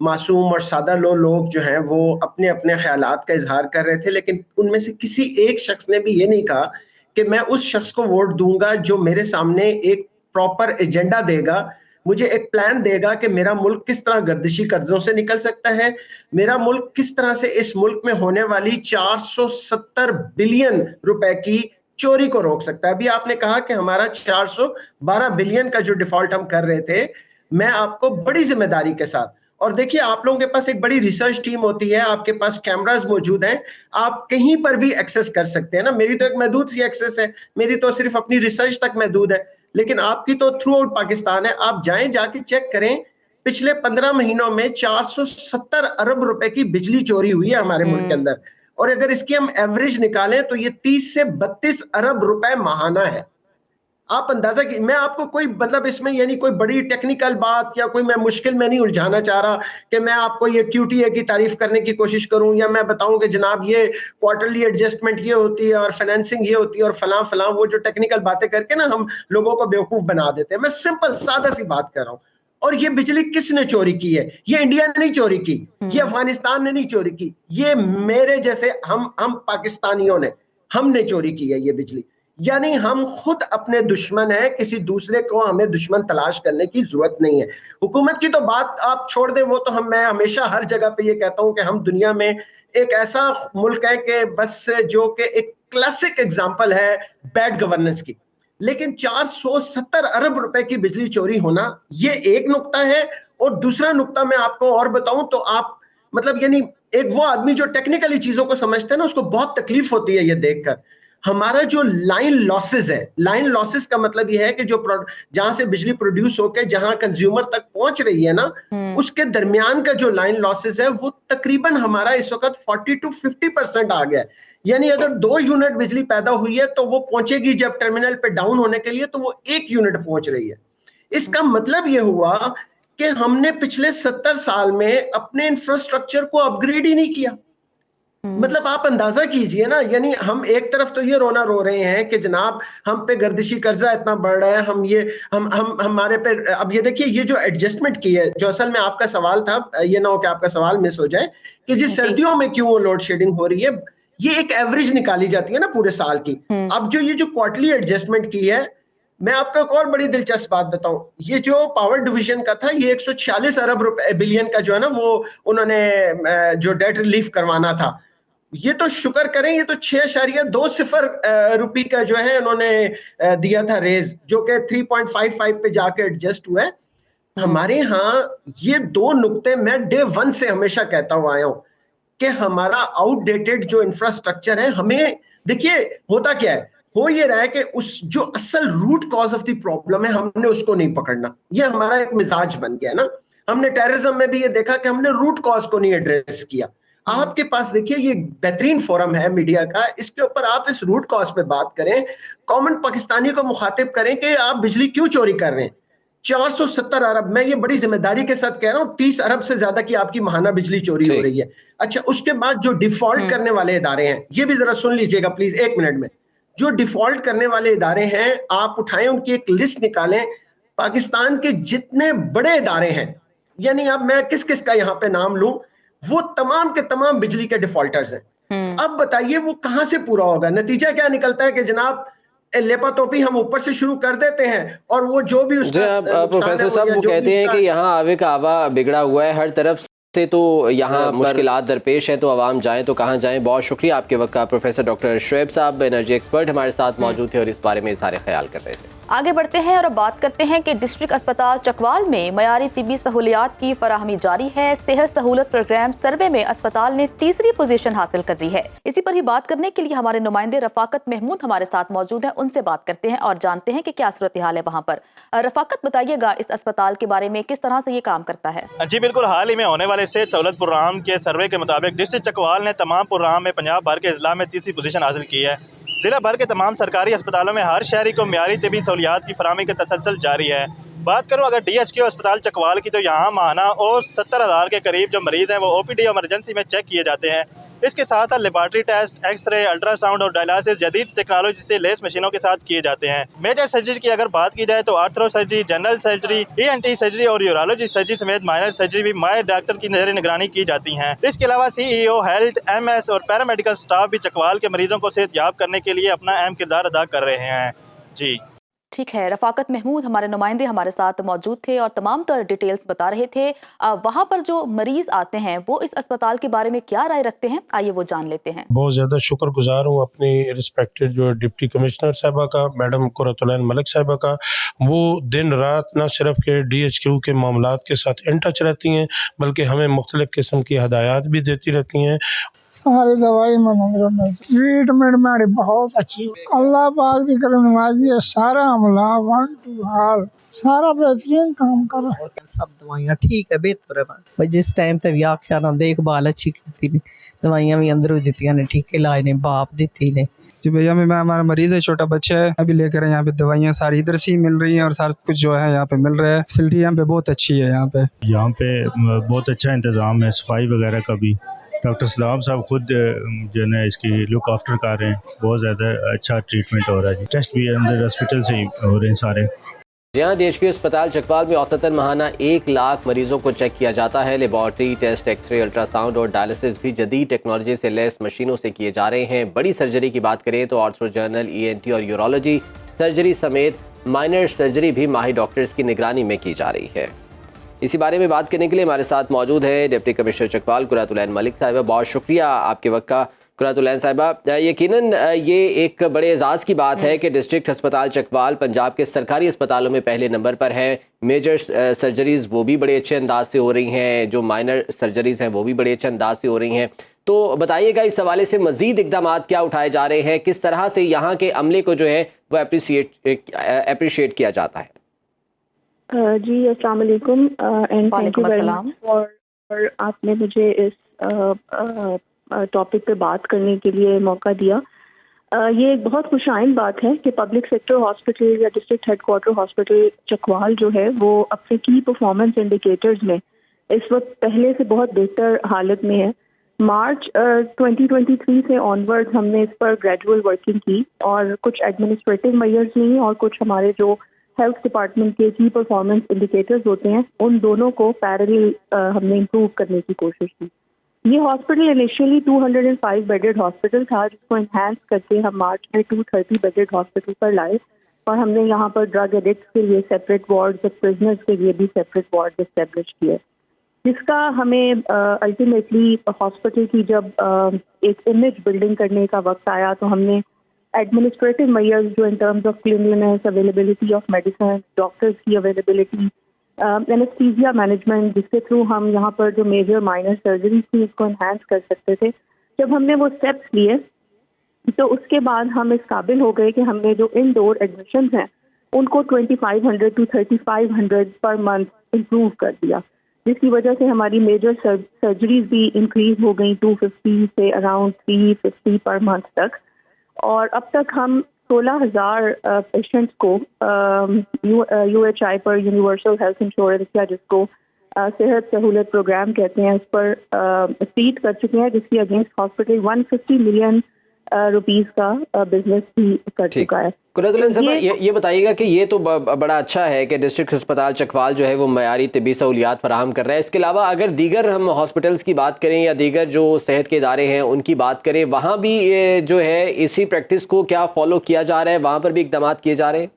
मासूम और सादा लोग जो हैं वो अपने अपने ख्यालात का इजहार कर रहे थे, लेकिन उनमें से किसी एक शख्स ने भी ये नहीं कहा कि मैं उस शख्स को वोट दूंगा जो मेरे सामने एक प्रॉपर एजेंडा देगा, मुझे एक प्लान देगा कि मेरा मुल्क किस तरह गर्दिशी कर्जों से निकल सकता है, मेरा मुल्क किस तरह से इस मुल्क में होने वाली 470 बिलियन रुपए की चोरी को रोक सकता है। अभी आपने कहा कि हमारा 412 बिलियन का जो डिफॉल्ट हम कर रहे थे, मैं आपको बड़ी जिम्मेदारी के साथ, और देखिए आप लोगों के पास एक बड़ी रिसर्च टीम होती है, आपके पास कैमरास मौजूद हैं, आप कहीं पर भी एक्सेस कर सकते हैं ना। मेरी तो एक महदूद सी एक्सेस है, मेरी तो सिर्फ अपनी रिसर्च तक महदूद है, लेकिन आपकी तो थ्रू आउट पाकिस्तान है। आप जाएं, जाके चेक करें, पिछले 15 महीनों में 470 अरब रुपए की बिजली चोरी हुई है हमारे मुल्क के अंदर, और अगर इसकी हम एवरेज निकालें तो ये 30 से 32 अरब रुपए माहाना है। आप अंदाजा की, मैं आपको कोई मतलब इसमें यानी कोई बड़ी टेक्निकल बात या कोई मैं मुश्किल में नहीं उलझाना चाह रहा कि मैं आपको ये QTA की तारीफ करने की कोशिश करूं या मैं बताऊं कि जनाब ये क्वार्टरली एडजस्टमेंट ये होती है और फाइनेंसिंग ये होती है और फलां फलां, वो जो टेक्निकल बातें करके ना हम लोगों को बेवकूफ बना देते हैं। मैं सिंपल सादा सी बात कर रहा हूँ। और ये बिजली किसने चोरी की है? ये इंडिया ने नहीं चोरी की, ये अफगानिस्तान ने नहीं चोरी की, ये मेरे जैसे हम पाकिस्तानियों ने, हमने चोरी की है ये बिजली। यानी हम खुद अपने दुश्मन हैं, किसी दूसरे को हमें दुश्मन तलाश करने की जरूरत नहीं है। हुकूमत की तो बात आप छोड़ दें, वो तो मैं हमेशा हर जगह पे ये कहता हूं कि हम दुनिया में एक ऐसा मुल्क है कि बस जो कि एक क्लासिक एग्जांपल है बैड गवर्नेंस की, लेकिन 470 अरब रुपए की बिजली चोरी होना ये एक नुक्ता है। और दूसरा नुक्ता मैं आपको और बताऊं तो आप मतलब यानी एक वो आदमी जो टेक्निकली चीजों को समझते हैं ना, उसको बहुत तकलीफ होती है ये देखकर। हमारा जो लाइन लॉसेस है, लाइन लॉसेस का मतलब ये है कि जो जहां से बिजली प्रोड्यूस होकर जहां कंज्यूमर तक पहुंच रही है ना, उसके दरमियान का जो लाइन लॉसेस है वो तकरीबन हमारा इस वक्त 40 to 50% आ गया है। यानी अगर 2 यूनिट बिजली पैदा हुई है तो वो पहुंचेगी जब टर्मिनल पे डाउन होने के लिए तो वो 1 यूनिट पहुंच रही है। इसका मतलब ये हुआ कि हमने पिछले 70 साल में अपने इंफ्रास्ट्रक्चर को अपग्रेड ही नहीं किया। मतलब आप अंदाजा कीजिए ना, यानी हम एक तरफ तो ये रोना रो रहे हैं कि जनाब हम पे गर्दिशी कर्जा इतना बढ़ रहा है, हम हमारे पे। अब ये देखिए ये जो एडजस्टमेंट की है, जो असल में आपका सवाल था, ये ना हो कि आपका सवाल मिस हो जाए कि जिस सर्दियों में क्यों लोड शेडिंग हो रही है, ये एक एवरेज निकाली जाती है ना पूरे साल की। अब जो ये जो क्वार्टरली एडजस्टमेंट की है, मैं आपको एक और बड़ी दिलचस्प बात बताऊं, ये जो पावर डिवीजन का था, ये 146 अरब बिलियन का जो है ना वो उन्होंने जो डेट रिलीफ करवाना था, ये तो शुक्र करें, ये तो 6.20 रुपये का जो है उन्होंने दिया था रेज, जो कि 3.55 पे जाके एडजस्ट हुआ है। हमारे यहाँ ये 2 नुक्ते मैं डे 1 से हमेशा कहता हुआ आया हूं कि हमारा आउटडेटेड जो इंफ्रास्ट्रक्चर है, हमें देखिए होता क्या है, हो ये रहा है कि उस जो असल root cause of the problem है हमने उसको नहीं पकड़ना। ये हमारा एक मिजाज बन गया ना। हमने टेररिज्म में भी ये देखा कि हमने रूट कॉज को नहीं एड्रेस किया। आपके पास देखिए ये बेहतरीन फोरम है मीडिया का, इसके ऊपर आप इस रूट कॉज पे बात करें, कॉमन पाकिस्तानी को मुखातिब करें कि आप बिजली क्यों चोरी कर रहे हैं। 470 अरब, मैं ये बड़ी जिम्मेदारी के साथ कह रहा हूँ, 30 अरब से ज्यादा की आपकी माहाना बिजली चोरी हो रही है। अच्छा, उसके बाद जो डिफॉल्ट करने वाले इदारे हैं, ये भी जरा सुन लीजिएगा प्लीज 1 मिनट में। जो डिफॉल्ट करने वाले इदारे हैं आप उठाएं, उनकी एक लिस्ट निकालें, पाकिस्तान के जितने बड़े इदारे हैं, यानी अब मैं किस किस का यहाँ पे नाम लूं, वो तमाम के तमाम बिजली के डिफॉल्टर्स हैं। अब बताइए वो कहां से पूरा होगा। नतीजा क्या निकलता है कि जनाब लेपा तोपी हम ऊपर से शुरू कर देते हैं और वो जो भी उसका प्रोफेसर साहब वो कहते हैं कि यहाँ आवे का आवा बिगड़ा हुआ है हर तरफ से, तो यहाँ मुश्किलात दरपेश है, तो आवाम जाएं तो कहाँ जाएं। बहुत शुक्रिया आपके वक्त का। प्रोफेसर डॉक्टर शुएब साहब एनर्जी एक्सपर्ट हमारे साथ मौजूद थे और इस बारे में सारे ख्याल कर रहे थे। आगे बढ़ते हैं और अब बात करते हैं कि डिस्ट्रिक्ट अस्पताल चकवाल में मयारी तिबी सहूलियात की फराहमी जारी है। सेहत सहूलत प्रोग्राम सर्वे में अस्पताल ने 3री पोजीशन हासिल कर ली है। इसी पर ही बात करने के लिए हमारे नुमाइंदे रफाकत महमूद हमारे साथ मौजूद हैं, उनसे बात करते हैं और जानते हैं कि क्या सूरत हाल है वहाँ पर। रफाकत, बताइएगा इस अस्पताल के बारे में, किस तरह से ये काम करता है। जी बिल्कुल, हाल ही में होने वाले सेहत सहूलत प्रोग्राम के सर्वे के मुताबिक डिस्ट्रिक्ट चकवाल ने तमाम प्रोग्राम में पंजाब भर के अजला में 3री पोजीशन हासिल की है। जिला भर के तमाम सरकारी अस्पतालों में हर शहरी को म्यारी तिबी सहूलियात की फराहमी का तसलसल जारी है। बात करूं अगर DHQ अस्पताल चकवाल की, तो यहाँ माहाना और 70,000 के करीब जो मरीज़ हैं वो OPD इमरजेंसी में चेक किए जाते हैं। इसके साथ लेबॉरेटरी टेस्ट, एक्सरे, अल्ट्रासाउंड और डायलिसिस जदीद टेक्नोलॉजी से लेस मशीनों के साथ किए जाते हैं। मेजर सर्जरी की अगर बात की जाए तो arthro surgery, general surgery, ENT surgery और यूरोलॉजी सर्जरी समेत माइनर सर्जरी भी माहिर डॉक्टर की नजर निगरानी की जाती हैं। इसके अलावा CEO, हेल्थ, MS और पैरामेडिकल स्टाफ भी चकवाल के मरीजों को सेहतयाब करने के लिए अपना अहम किरदार अदा कर रहे हैं। जी ठीक है, रफाकत महमूद हमारे नुमाइंदे हमारे साथ मौजूद थे और तमाम तर डिटेल्स बता रहे थे। वहाँ पर जो मरीज आते हैं वो इस अस्पताल के बारे में क्या राय रखते हैं, आइए वो जान लेते हैं। बहुत ज़्यादा शुक्रगुजार हूँ अपनी रिस्पेक्टेड जो डिप्टी कमिश्नर साहबा का, मैडम कुरतुलैन मलिक साहबा का। वो दिन रात न सिर्फ के DHQ के मामलात के साथ इन टच रहती हैं, बल्कि हमें मुख्तलिफ़ किस्म की हदायत भी देती रहती हैं। हमारी दवाई ट्रीटमेंट मेरी बहुत अच्छी, अल्लाह पाक की करम नवाजी है। सारा अमला 1 to हाल सारा बेहतरीन काम कर रहा है। सब दवाइयाँ ठीक है, बेहतर है भाई। जिस टाइम तक भी आख्या ना देखभाल अच्छी की थी, दवाइयाँ भी अंदरों दी ने, टीके लाए ने, बाप दी ने। जी भैया, मैं हमारा मरीज़ है, छोटा बच्चा है, अभी लेकर यहाँ पे दवाइयाँ सारी इधर से ही मिल रही हैं और सारा कुछ जो है यहाँ पे मिल रहा है। फैसिलिटी यहाँ पे बहुत अच्छी है। यहाँ पे बहुत अच्छा इंतज़ाम है, सफाई वगैरह का भी। डॉक्टर सलाम साहब खुद जो है इसकी लुक आफ्टर कर रहे हैं। बहुत ज़्यादा अच्छा ट्रीटमेंट हो रहा है। टेस्ट भी अंदर हॉस्पिटल से ही हो रहे हैं सारे। जी हाँ, DHQ अस्पताल चकवाल में औसतन माहाना 1 लाख मरीजों को चेक किया जाता है। लेबॉर्ट्री टेस्ट, एक्सरे, अल्ट्रासाउंड और डायलिसिस भी जदीद टेक्नोलॉजी से लैस मशीनों से किए जा रहे हैं। बड़ी सर्जरी की बात करें तो ऑर्थो जनरल, ENT और यूरोलॉजी सर्जरी समेत माइनर सर्जरी भी माहिर डॉक्टर्स की निगरानी में की जा रही है। इसी बारे में बात करने के लिए हमारे साथ मौजूद है डिप्टी कमिश्नर चकवाल कुरातुलैन मलिक साहिबा। बहुत शुक्रिया आपके वक्त का कुरातुलैन साहिबा। यकीनन ये एक बड़े एजाज़ की बात है कि डिस्ट्रिक्ट अस्पताल चकवाल पंजाब के सरकारी अस्पतालों में पहले नंबर पर है। मेजर सर्जरीज़ वो भी बड़े अच्छे अंदाज से हो रही हैं, जो माइनर सर्जरीज़ हैं वो भी बड़े अच्छे अंदाज से हो रही हैं। तो बताइएगा इस हवाले से मज़ीद इक़दाम क्या उठाए जा रहे हैं, किस तरह से यहाँ के अमले को जो है वो अप्रिशिएट किया जाता है? जी अस्सलाम वालेकुम and thank you very much for आपने मुझे इस टॉपिक पे बात करने के लिए मौका दिया। ये एक बहुत खुशाइन बात है कि पब्लिक सेक्टर हॉस्पिटल या डिस्ट्रिक्ट हेडक्वार्टर हॉस्पिटल चकवाल जो है वो अपने की परफॉर्मेंस इंडिकेटर्स में इस वक्त पहले से बहुत बेहतर हालत में है। मार्च 2023 से ऑनवर्ड हमने इस पर ग्रेजुअल वर्किंग की और कुछ एडमिनिस्ट्रेटिव मेजर्स ली और कुछ हमारे जो हेल्थ डिपार्टमेंट के की परफॉर्मेंस इंडिकेटर्स होते हैं उन दोनों को पैरेलल हमने इम्प्रूव करने की कोशिश की। ये हॉस्पिटल इनिशियली 205 बेडेड हॉस्पिटल था, जिसको इन्हांस करके हम मार्च में 230 बेडेड हॉस्पिटल पर लाए और हमने यहाँ पर ड्रग एडिक्ट्स के लिए सेपरेट वार्ड, प्रिजनर्स के लिए भी सेपरेट वार्ड एस्टेब्लिश किए, जिसका हमें अल्टीमेटली हॉस्पिटल की जब एक इमेज बिल्डिंग करने का वक्त आया तो हमने एडमिनिस्ट्रेटिव मेजर्स जो in terms of cleanliness, availability of medicine, doctors की अवेलेबिलिटी, एनेस्थीसिया मैनेजमेंट, जिसके थ्रू हम यहाँ पर जो मेजर माइनर सर्जरी थी उसको इन्हांस कर सकते थे, जब हमने वो स्टेप्स लिए तो उसके बाद हम इस काबिल हो गए कि हमने जो इनडोर एडमिशंस हैं उनको 2500 to 3500 पर मंथ इम्प्रूव कर दिया, जिसकी वजह से हमारी मेजर सर्जरीज भी इंक्रीज हो गई 250 से अराउंड 350 पर मंथ तक। और अब तक हम 16,000 पेशेंट्स को UHI पर यूनिवर्सल हेल्थ इंश्योरेंस या जिसको सेहत सहूलत प्रोग्राम कहते हैं उस पर ट्रीट कर चुके हैं, जिसकी अगेंस्ट हॉस्पिटल 150 मिलियन रुपीस का बिजनेस भी कर चुका है। कुरातुलैन साहब ये बताइएगा कि ये तो बड़ा अच्छा है कि डिस्ट्रिक्ट अस्पताल चकवाल जो है वो मयारी तिब्बी सहूलियात फराहम कर रहा है। इसके अलावा अगर दीगर हम हॉस्पिटल्स की बात करें या दीगर जो सेहत के इदारे हैं उनकी बात करें, वहाँ भी ये जो है इसी प्रैक्टिस को क्या फॉलो किया जा रहा है, वहाँ पर भी इक़दाम किए जा रहे हैं?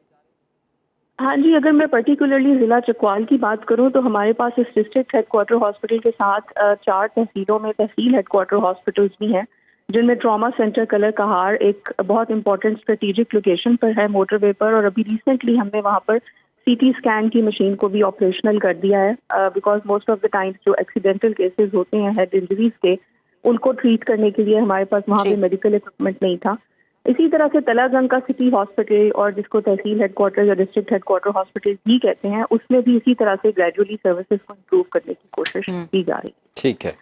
हाँ जी, अगर मैं पर्टिकुलरली ज़िला चकवाल की बात करूँ तो हमारे पास इस डिस्ट्रिक्ट हेडक्वार्टर हॉस्पिटल के साथ 4 तहसीलों में तहसील हेडक्वार्टर हॉस्पिटल्स भी हैं, जिनमें ट्रॉमा सेंटर कलर कहार एक बहुत इंपॉर्टेंट स्ट्रेटेजिक लोकेशन पर है मोटरवे पर, और अभी रिसेंटली हमने वहाँ पर CT स्कैन की मशीन को भी ऑपरेशनल कर दिया है, because most of the times जो एक्सीडेंटल केसेस होते हैं हेड इंजरीज के उनको ट्रीट करने के लिए हमारे पास वहाँ पे मेडिकल इक्विपमेंट नहीं था। इसी तरह से तलागंग का सिटी हॉस्पिटल और जिसको तहसील हेडक्वार्टर या डिस्ट्रिक्ट हेडक्वार्टर हॉस्पिटल भी कहते हैं, उसमें भी इसी तरह से ग्रेजुअली सर्विसेज को इम्प्रूव करने की कोशिश की जा रही है। ठीक है,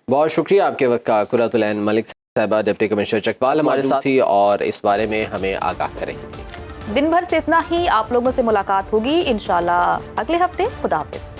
बहुत शुक्रिया आपके वक्त का कुरातुलैन मलिक साहिबा, डिप्टी कमिश्नर चकवाल हमारे साथ थी और इस बारे में हमें आगाह करेंगे। दिन भर से इतना ही, आप लोगों से मुलाकात होगी इंशाल्लाह अगले हफ्ते। खुदा हाफिज़।